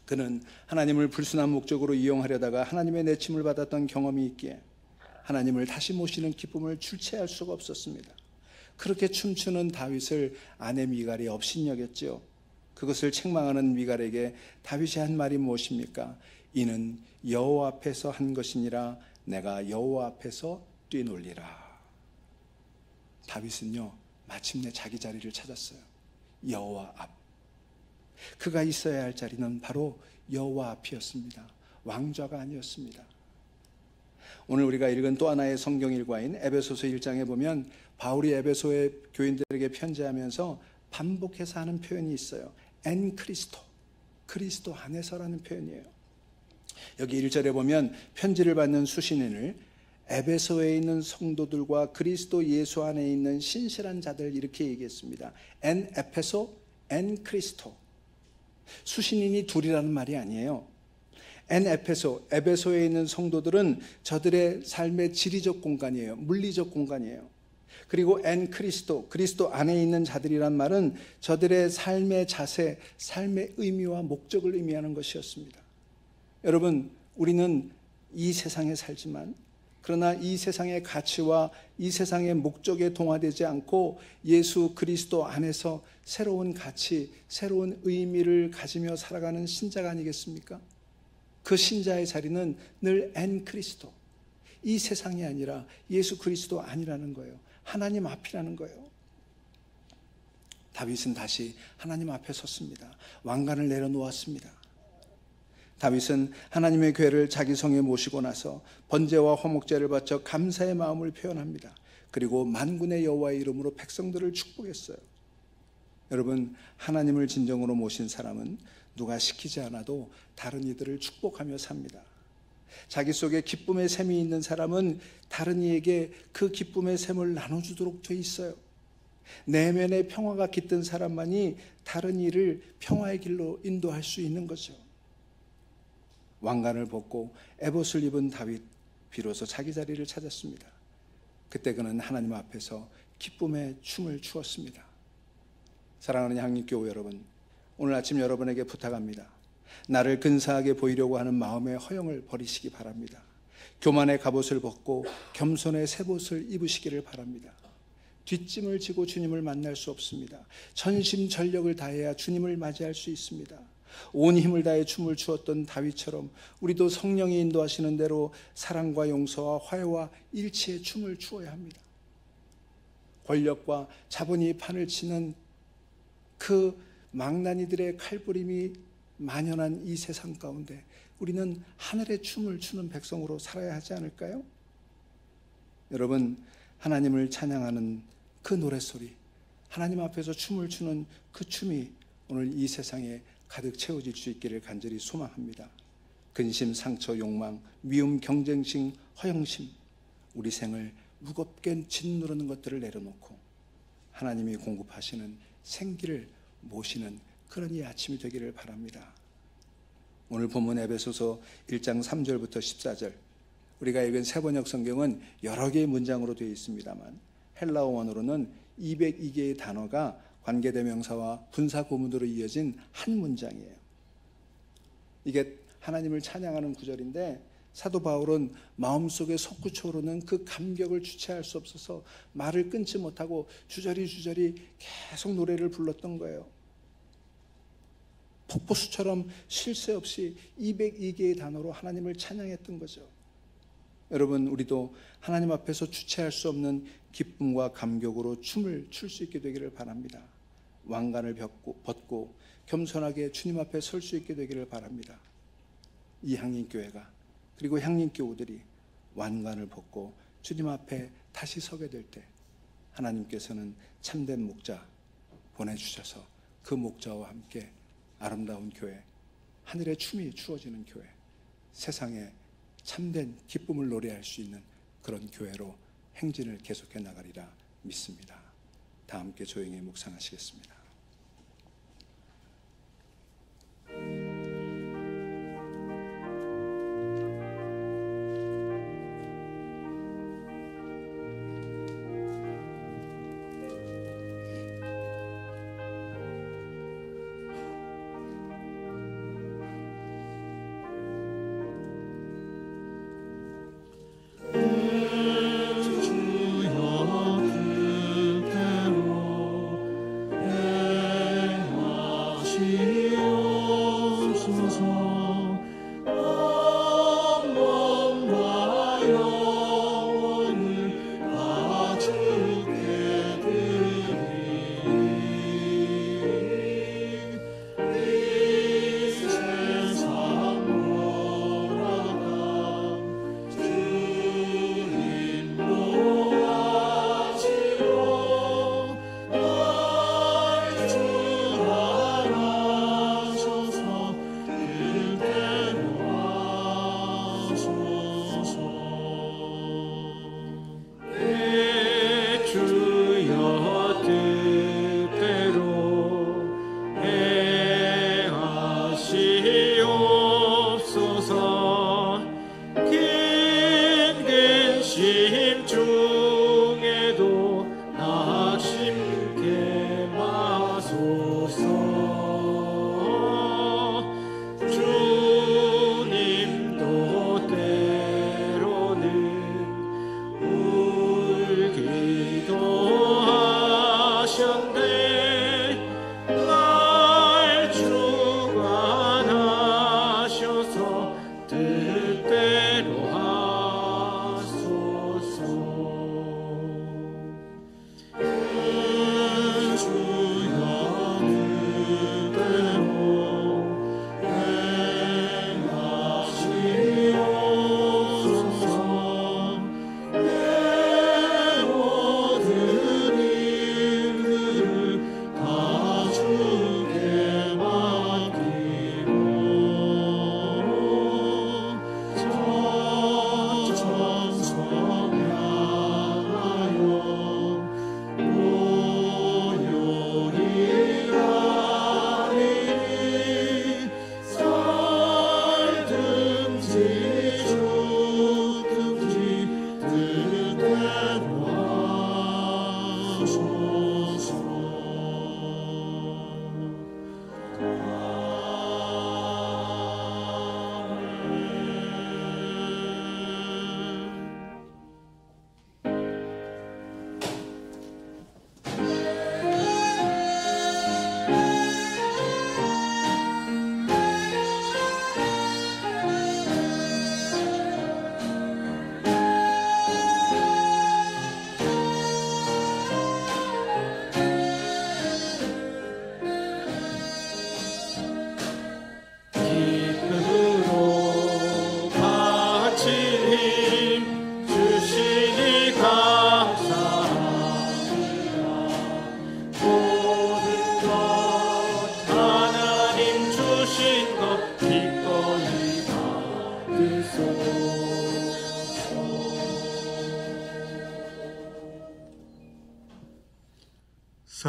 그는 하나님을 불순한 목적으로 이용하려다가 하나님의 내침을 받았던 경험이 있기에 하나님을 다시 모시는 기쁨을 줄체할 수가 없었습니다. 그렇게 춤추는 다윗을 아내 미갈이 업신여겼지요. 그것을 책망하는 미갈에게 다윗이 한 말이 무엇입니까? 이는 여호와 앞에서 한 것이니라 내가 여호와 앞에서 뛰놀리라. 다윗은요 마침내 자기 자리를 찾았어요. 여호와 앞. 그가 있어야 할 자리는 바로 여호와 앞이었습니다. 왕좌가 아니었습니다. 오늘 우리가 읽은 또 하나의 성경 일과인 에베소서 1장에 보면 바울이 에베소의 교인들에게 편지하면서 반복해서 하는 표현이 있어요. 엔 크리스토, 그리스도 안에서라는 표현이에요. 여기 1절에 보면 편지를 받는 수신인을 에베소에 있는 성도들과 그리스도 예수 안에 있는 신실한 자들 이렇게 얘기했습니다. 엔 에페소, 엔 크리스토. 수신인이 둘이라는 말이 아니에요. 엔 에페소, 에베소에 있는 성도들은 저들의 삶의 지리적 공간이에요. 물리적 공간이에요. 그리고 엔 크리스토, 그리스도 안에 있는 자들이란 말은 저들의 삶의 자세, 삶의 의미와 목적을 의미하는 것이었습니다. 여러분, 우리는 이 세상에 살지만 그러나 이 세상의 가치와 이 세상의 목적에 동화되지 않고 예수 그리스도 안에서 새로운 가치, 새로운 의미를 가지며 살아가는 신자가 아니겠습니까? 그 신자의 자리는 늘 엔 크리스도, 이 세상이 아니라 예수 그리스도 아니라는 거예요. 하나님 앞이라는 거예요. 다윗은 다시 하나님 앞에 섰습니다. 왕관을 내려놓았습니다. 다윗은 하나님의 궤를 자기 성에 모시고 나서 번제와 화목제를 바쳐 감사의 마음을 표현합니다. 그리고 만군의 여호와의 이름으로 백성들을 축복했어요. 여러분, 하나님을 진정으로 모신 사람은 누가 시키지 않아도 다른 이들을 축복하며 삽니다. 자기 속에 기쁨의 샘이 있는 사람은 다른 이에게 그 기쁨의 샘을 나눠주도록 돼 있어요. 내면의 평화가 깃든 사람만이 다른 이를 평화의 길로 인도할 수 있는 거죠. 왕관을 벗고 에봇을 입은 다윗, 비로소 자기 자리를 찾았습니다. 그때 그는 하나님 앞에서 기쁨의 춤을 추었습니다. 사랑하는 향림교회 여러분, 오늘 아침 여러분에게 부탁합니다. 나를 근사하게 보이려고 하는 마음의 허영을 버리시기 바랍니다. 교만의 갑옷을 벗고 겸손의 새봇을 입으시기를 바랍니다. 뒷짐을 지고 주님을 만날 수 없습니다. 전심전력을 다해야 주님을 맞이할 수 있습니다. 온 힘을 다해 춤을 추었던 다윗처럼 우리도 성령이 인도하시는 대로 사랑과 용서와 화해와 일치의 춤을 추어야 합니다. 권력과 자본이 판을 치는 그 망나니들의 칼부림이 만연한 이 세상 가운데 우리는 하늘의 춤을 추는 백성으로 살아야 하지 않을까요? 여러분, 하나님을 찬양하는 그 노랫소리, 하나님 앞에서 춤을 추는 그 춤이 오늘 이 세상에 가득 채워질 수 있기를 간절히 소망합니다. 근심, 상처, 욕망, 미움, 경쟁심, 허영심, 우리 생을 무겁게 짓누르는 것들을 내려놓고 하나님이 공급하시는 생기를 모시는 그런 이 아침이 되기를 바랍니다. 오늘 본문 에베소서 1장 3절부터 14절, 우리가 읽은 세번역 성경은 여러 개의 문장으로 되어 있습니다만 헬라어 원어로는 202개의 단어가 관계대명사와 분사구문으로 이어진 한 문장이에요. 이게 하나님을 찬양하는 구절인데 사도 바울은 마음속에 솟구쳐오르는 그 감격을 주체할 수 없어서 말을 끊지 못하고 주저리 계속 노래를 불렀던 거예요. 폭포수처럼 쉴 새 없이 202개의 단어로 하나님을 찬양했던 거죠. 여러분, 우리도 하나님 앞에서 주체할 수 없는 기쁨과 감격으로 춤을 출 수 있게 되기를 바랍니다. 왕관을 벗고 겸손하게 주님 앞에 설 수 있게 되기를 바랍니다. 이 향림교회가, 그리고 향림교우들이 왕관을 벗고 주님 앞에 다시 서게 될 때 하나님께서는 참된 목자 보내주셔서 그 목자와 함께 아름다운 교회, 하늘의 춤이 추어지는 교회, 세상에 참된 기쁨을 노래할 수 있는 그런 교회로 행진을 계속해 나가리라 믿습니다. 다 함께 조용히 묵상하시겠습니다.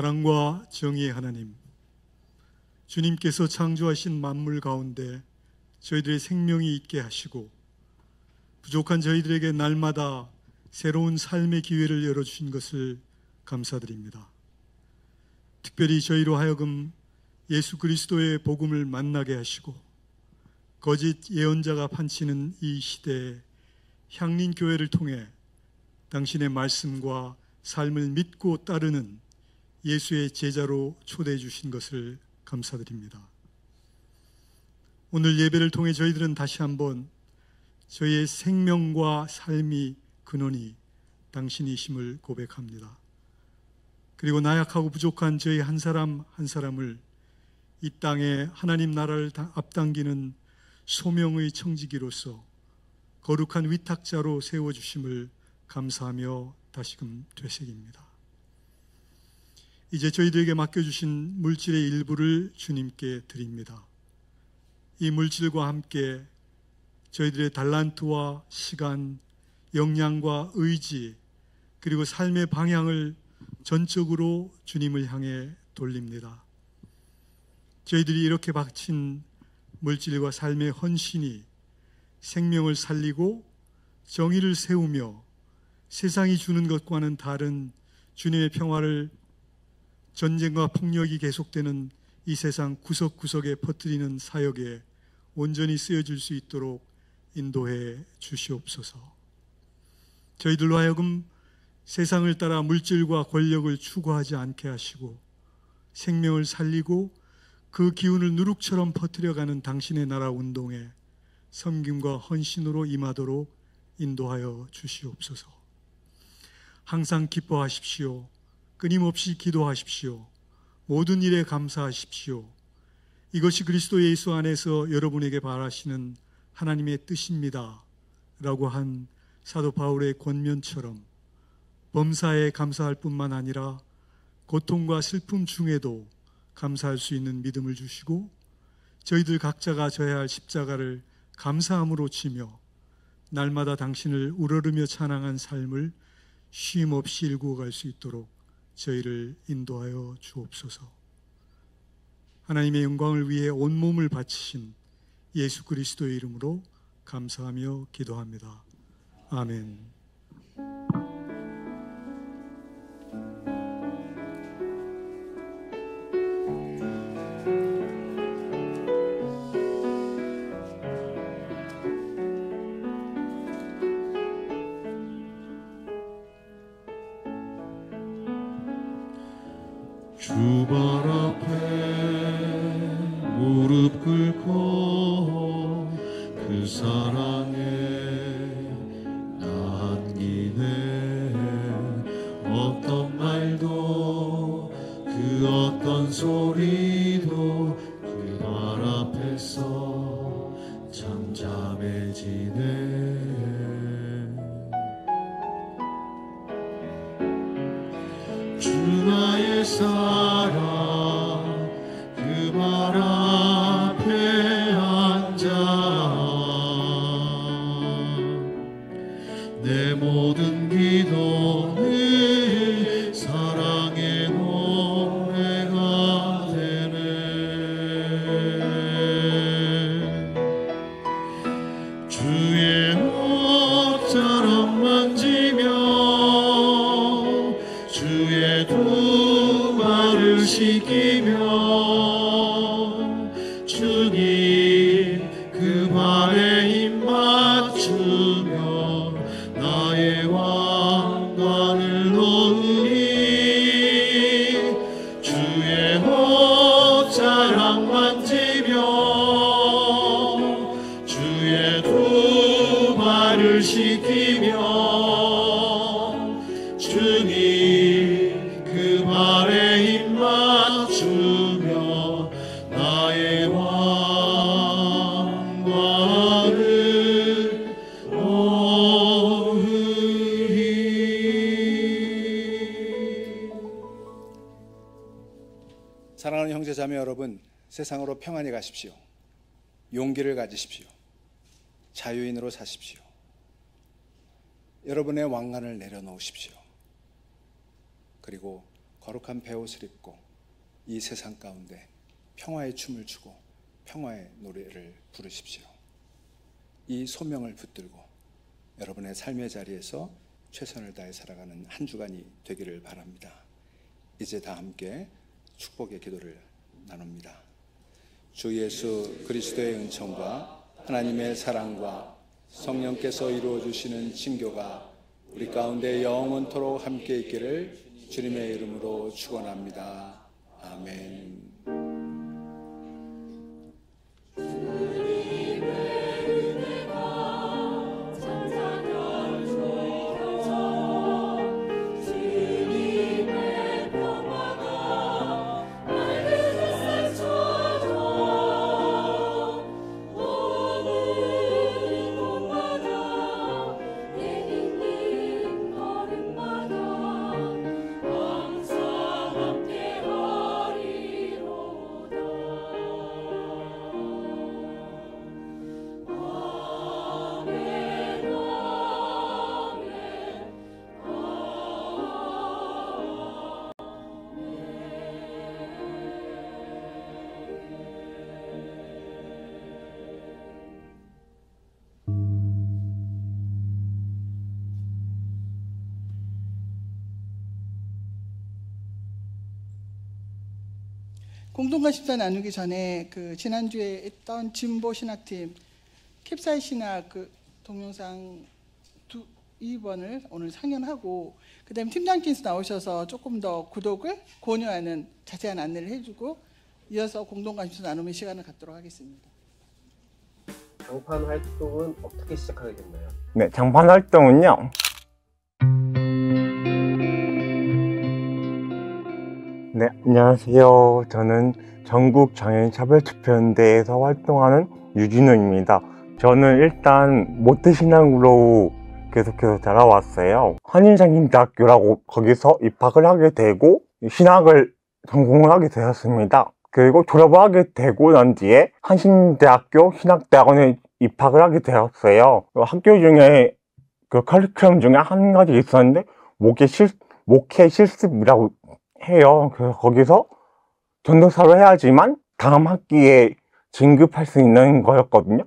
사랑과 정의의 하나님, 주님께서 창조하신 만물 가운데 저희들의 생명이 있게 하시고 부족한 저희들에게 날마다 새로운 삶의 기회를 열어주신 것을 감사드립니다. 특별히 저희로 하여금 예수 그리스도의 복음을 만나게 하시고 거짓 예언자가 판치는 이 시대에 향림교회를 통해 당신의 말씀과 삶을 믿고 따르는 예수의 제자로 초대해 주신 것을 감사드립니다. 오늘 예배를 통해 저희들은 다시 한번 저희의 생명과 삶이 근원이 당신이심을 고백합니다. 그리고 나약하고 부족한 저희 한 사람 한 사람을 이 땅에 하나님 나라를 앞당기는 소명의 청지기로서 거룩한 위탁자로 세워주심을 감사하며 다시금 되새깁니다. 이제 저희들에게 맡겨주신 물질의 일부를 주님께 드립니다. 이 물질과 함께 저희들의 달란트와 시간, 역량과 의지, 그리고 삶의 방향을 전적으로 주님을 향해 돌립니다. 저희들이 이렇게 바친 물질과 삶의 헌신이 생명을 살리고 정의를 세우며 세상이 주는 것과는 다른 주님의 평화를 전쟁과 폭력이 계속되는 이 세상 구석구석에 퍼뜨리는 사역에 온전히 쓰여질 수 있도록 인도해 주시옵소서. 저희들로 하여금 세상을 따라 물질과 권력을 추구하지 않게 하시고 생명을 살리고 그 기운을 누룩처럼 퍼뜨려가는 당신의 나라 운동에 섬김과 헌신으로 임하도록 인도하여 주시옵소서. 항상 기뻐하십시오. 끊임없이 기도하십시오. 모든 일에 감사하십시오. 이것이 그리스도 예수 안에서 여러분에게 바라시는 하나님의 뜻입니다 라고 한 사도 바울의 권면처럼 범사에 감사할 뿐만 아니라 고통과 슬픔 중에도 감사할 수 있는 믿음을 주시고 저희들 각자가 져야 할 십자가를 감사함으로 지며 날마다 당신을 우러르며 찬양한 삶을 쉼 없이 일구어갈 수 있도록 저희를 인도하여 주옵소서. 하나님의 영광을 위해 온몸을 바치신 예수 그리스도의 이름으로 감사하며 기도합니다. 아멘. 주발 앞에 무릎 꿇고 그 사랑에 안기네. 어떤 말도 그 어떤 소리도 그 발 앞에서 잠잠해지네. 주 나의 사랑 그 발 앞에 앉아 내 모든 기도는 사랑의 노래가 되네. 주의 옷자락 만지며 주의 두 발을 씻기며 주님 그 발에 힘 맞추며 나의 왕관을 놓으니 주의 옷자락 만지며 주의 두 발을 씻기며 주님 그 발에 힘 맞추며 나의 왕관을 놓으리. 사랑하는 형제자매 여러분, 세상으로 평안히 가십시오. 용기를 가지십시오. 자유인으로 사십시오. 여러분의 왕관을 내려놓으십시오. 그리고 거룩한 베옷을 입고 이 세상 가운데 평화의 춤을 추고 평화의 노래를 부르십시오. 이 소명을 붙들고 여러분의 삶의 자리에서 최선을 다해 살아가는 한 주간이 되기를 바랍니다. 이제 다 함께 축복의 기도를 나눕니다. 주 예수 그리스도의 은총과 하나님의 사랑과 성령께서 이루어 주시는 친교가 우리 가운데 영원토록 함께 있기를 주님의 이름으로 축원합니다. 아멘. 공동관심사 나누기 전에 그 지난주에 했던 진보 신학팀 캡사이 신학 그 동영상 2번을 오늘 상연하고, 그다음에 팀장님께서 나오셔서 조금 더 구독을 권유하는 자세한 안내를 해주고, 이어서 공동관심사 나눔의 시간을 갖도록 하겠습니다. 장판 활동은 어떻게 시작하게 됐나요? 네, 장판 활동은요. 네, 안녕하세요. 저는 전국 장애인 차별집회연대에서 활동하는 유진우입니다. 저는 일단 모태신앙으로 계속해서 자라왔어요. 한인장님대학교라고 거기서 입학을 하게 되고 신학을 전공을 하게 되었습니다. 그리고 졸업을 하게 되고 난 뒤에 한신대학교 신학대학원에 입학을 하게 되었어요. 학교 중에 그 커리큘럼 중에 한 가지 있었는데 목회 실습이라고 해요. 그래서 거기서 전도사로 해야지만 다음 학기에 진급할 수 있는 거였거든요.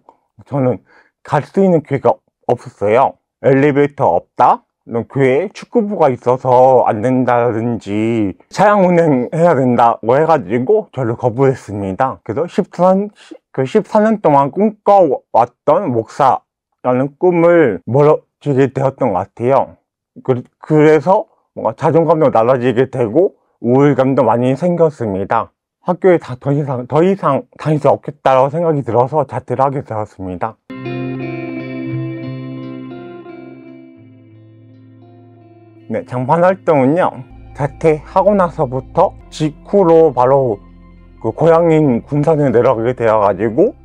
저는 갈 수 있는 기회가 없었어요. 엘리베이터 없다, 교회에 축구부가 있어서 안 된다든지 차량 운행해야 된다고 해가지고 저를 거부했습니다. 그래서 14년 동안 꿈꿔왔던 목사라는 꿈을 멀어지게 되었던 것 같아요. 그래서 뭔가 자존감도 낮아지게 되고 우울감도 많이 생겼습니다. 학교에 더 이상 다닐 수 없겠다라고 생각이 들어서 자퇴를 하게 되었습니다. 네, 장판 활동은요, 자퇴하고 나서부터 직후로 바로 그 고향인 군산에 내려가게 되어가지고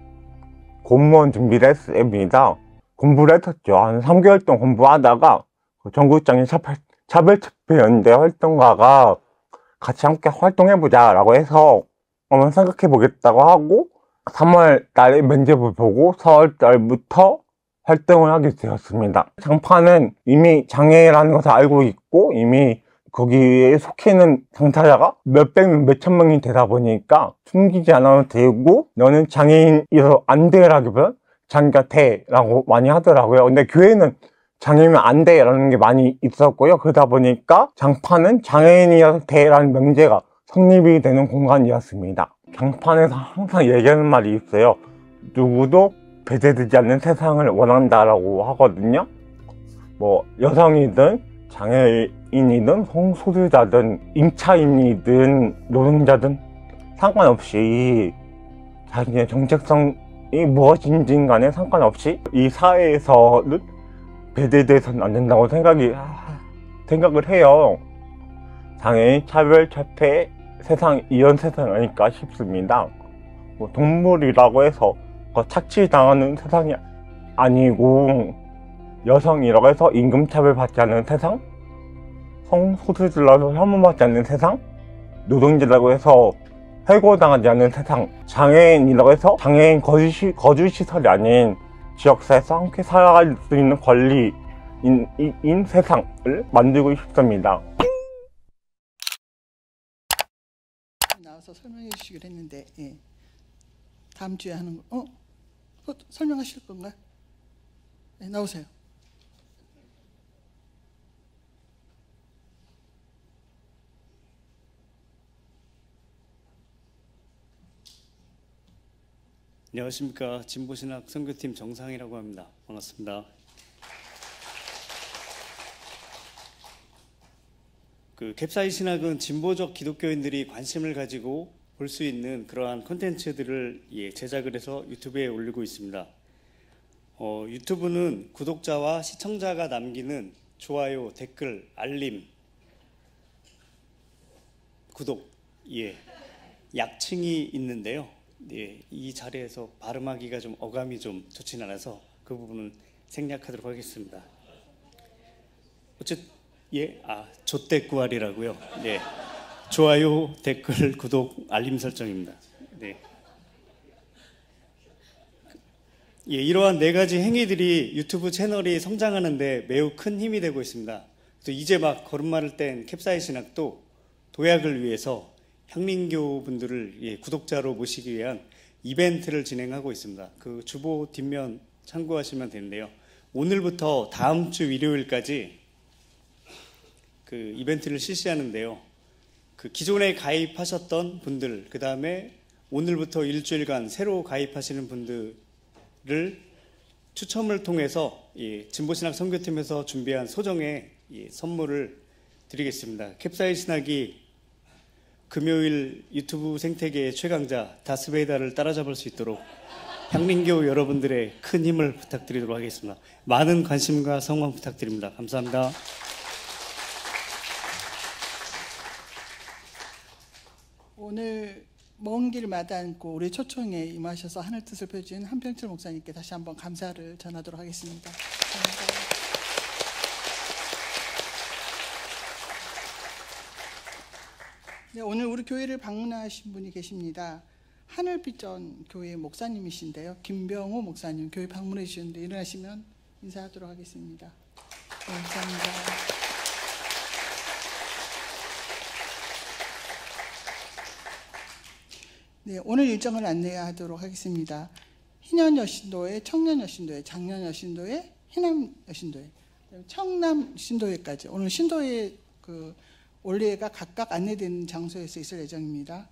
공무원 준비를 했습니다. 공부를 했었죠. 한 3개월 동안 공부하다가 그 전국장애인 차별집회연대 활동가가 같이 함께 활동해보자 라고 해서 한번 생각해보겠다고 하고 3월 달에 면접을 보고 4월 달부터 활동을 하게 되었습니다. 장판은 이미 장애라는 것을 알고 있고 이미 거기에 속해 있는 당사자가 몇천 명이 되다 보니까 숨기지 않아도 되고 너는 장애인이라서 안 돼라기보다 장애가 돼라고 많이 하더라고요. 근데 교회는 장애인은 안 돼라는 게 많이 있었고요. 그러다 보니까 장판은 장애인이라서 돼라는 명제가 성립이 되는 공간이었습니다. 장판에서 항상 얘기하는 말이 있어요. 누구도 배제되지 않는 세상을 원한다라고 하거든요. 뭐 여성이든 장애인이든 성소수자든 임차인이든 노동자든 상관없이 자기의 정체성이 무엇인지 간에 상관없이 이 사회에서는 배제돼서는 안 된다고 생각을 해요. 장애인 차별집회 세상 이런 세상 아닐까 싶습니다. 뭐 동물이라고 해서 착취당하는 세상이 아니고 여성이라고 해서 임금차별 받지 않는 세상, 성소수자라고 혐오받지 않는 세상, 노동자라고 해서 해고당하지 않는 세상, 장애인이라고 해서 장애인 거주시설이 아닌 지역사회에서 함께 살아갈 수 있는 권리인 세상을 만들고 싶습니다. 나와서 설명해 주시기로 했는데, 예. 다음 주에 하는 거, 설명하실 건가요? 네, 나오세요. 안녕하십니까. 진보신학 선교팀 정상이라고 합니다. 반갑습니다. 캡사이 신학은 진보적 기독교인들이 관심을 가지고 볼 수 있는 그러한 콘텐츠들을 제작을 해서 유튜브에 올리고 있습니다. 유튜브는 구독자와 시청자가 남기는 좋아요, 댓글, 알림, 구독, 약칭이 있는데요. 이 자리에서 발음하기가 좀 어감이 좀 좋진 않아서 그 부분은 생략하도록 하겠습니다. 조떼꾸알이라고요. 네. 좋아요, 댓글, 구독, 알림 설정입니다. 네. 이러한 4가지 행위들이 유튜브 채널이 성장하는데 매우 큰 힘이 되고 있습니다. 그래서 이제 막 걸음마를 뗀 캡사이 신학도 도약을 위해서 향민교 분들을 구독자로 모시기 위한 이벤트를 진행하고 있습니다. 그 주보 뒷면 참고하시면 되는데요. 오늘부터 다음 주 일요일까지 그 이벤트를 실시하는데요. 그 기존에 가입하셨던 분들, 그 다음에 오늘부터 일주일간 새로 가입하시는 분들을 추첨을 통해서 진보신학 선교팀에서 준비한 소정의 선물을 드리겠습니다. 캡사이 신학이 금요일 유튜브 생태계의 최강자 다스베이다를 따라잡을 수 있도록 향림교 여러분들의 큰 힘을 부탁드리도록 하겠습니다. 많은 관심과 성원 부탁드립니다. 감사합니다. 오늘 먼 길 마다않고 우리 초청에 임하셔서 하늘 뜻을 펴주신 한병철 목사님께 다시 한번 감사를 전하도록 하겠습니다. 감사합니다. 네, 오늘 우리 교회를 방문하신 분이 계십니다. 하늘빛전 교회 목사님이신데요. 김병호 목사님 교회 방문해 주셨는데 일어나시면 인사하도록 하겠습니다. 네, 감사합니다. 네, 오늘 일정을 안내하도록 하겠습니다. 희년 여신도회, 청년 여신도회, 장년 여신도회, 희남 여신도회, 청남 신도회까지 오늘 신도회 올해가 각각 안내된 장소에서 있을 예정입니다.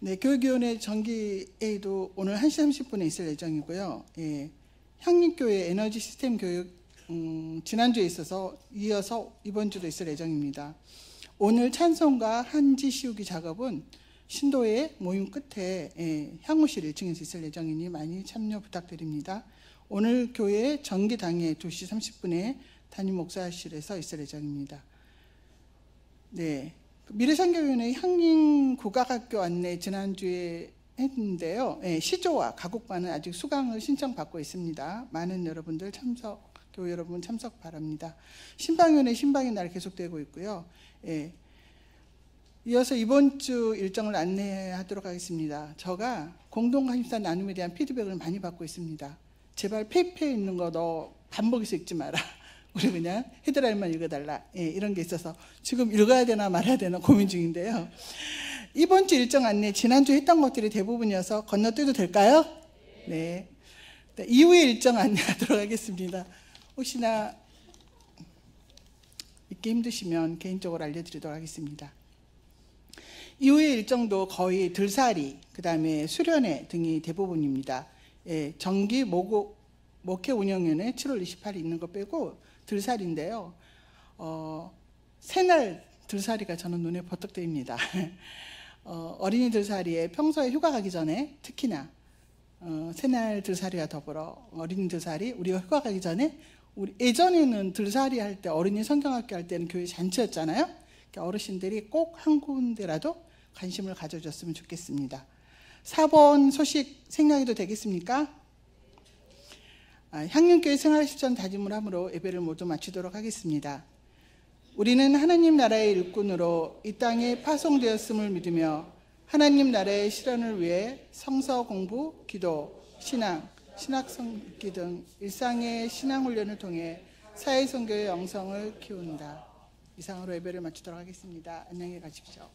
네, 교육위원회 정기회의도 오늘 1시 30분에 있을 예정이고요. 예, 향림교회 에너지 시스템 교육 지난주에 있어서 이어서 이번 주도 있을 예정입니다. 오늘 찬송과 한지 씌우기 작업은 신도의 모임 끝에 향후실 1층에서 있을 예정이니 많이 참여 부탁드립니다. 오늘 교회 정기당회 2시 30분에 담임 목사실에서 있을 예정입니다. 네, 미래선교위원회 향림국악학교 안내 지난주에 했는데요. 시조와 가곡반은 아직 수강을 신청받고 있습니다. 많은 여러분들 교회 여러분 참석 바랍니다. 신방위원회 신방의 날 계속되고 있고요. 이어서 이번 주 일정을 안내하도록 하겠습니다. 제가 공동감심사 나눔에 대한 피드백을 많이 받고 있습니다. 제발 페이퍼에 있는 거 너 반복해서 읽지 마라. 우리 그냥 헤드라인만 읽어달라. 이런 게 있어서 지금 읽어야 되나 말아야 되나 고민 중인데요. 이번 주 일정 안내 지난주 했던 것들이 대부분이어서 건너뛰어도 될까요? 네. 이후의 일정 안내하도록 하겠습니다. 혹시나 읽기 힘드시면 개인적으로 알려드리도록 하겠습니다. 이후의 일정도 거의 들살이, 그 다음에 수련회 등이 대부분입니다. 정기 목회 운영위원회 7월 28일 있는 거 빼고 들살인데요. 새날 들살이가 저는 눈에 버뜩 띄입니다. 어린이 들살이에 평소에 휴가 가기 전에 특히나 새날 들살이와 더불어 어린이 들살이 우리가 휴가 가기 전에 예전에는 들살이 할 때 어린이 성경학교 할 때는 교회 잔치였잖아요. 그러니까 어르신들이 꼭 한 군데라도 관심을 가져줬으면 좋겠습니다. 4번 소식 생략해도 되겠습니까? 향림교회 생활실천 다짐을 함으로 예배를 모두 마치도록 하겠습니다. 우리는 하나님 나라의 일꾼으로 이 땅에 파송되었음을 믿으며 하나님 나라의 실현을 위해 성서 공부, 기도, 신앙, 신학성기 등 일상의 신앙훈련을 통해 사회선교의 영성을 키운다. 이상으로 예배를 마치도록 하겠습니다. 안녕히 가십시오.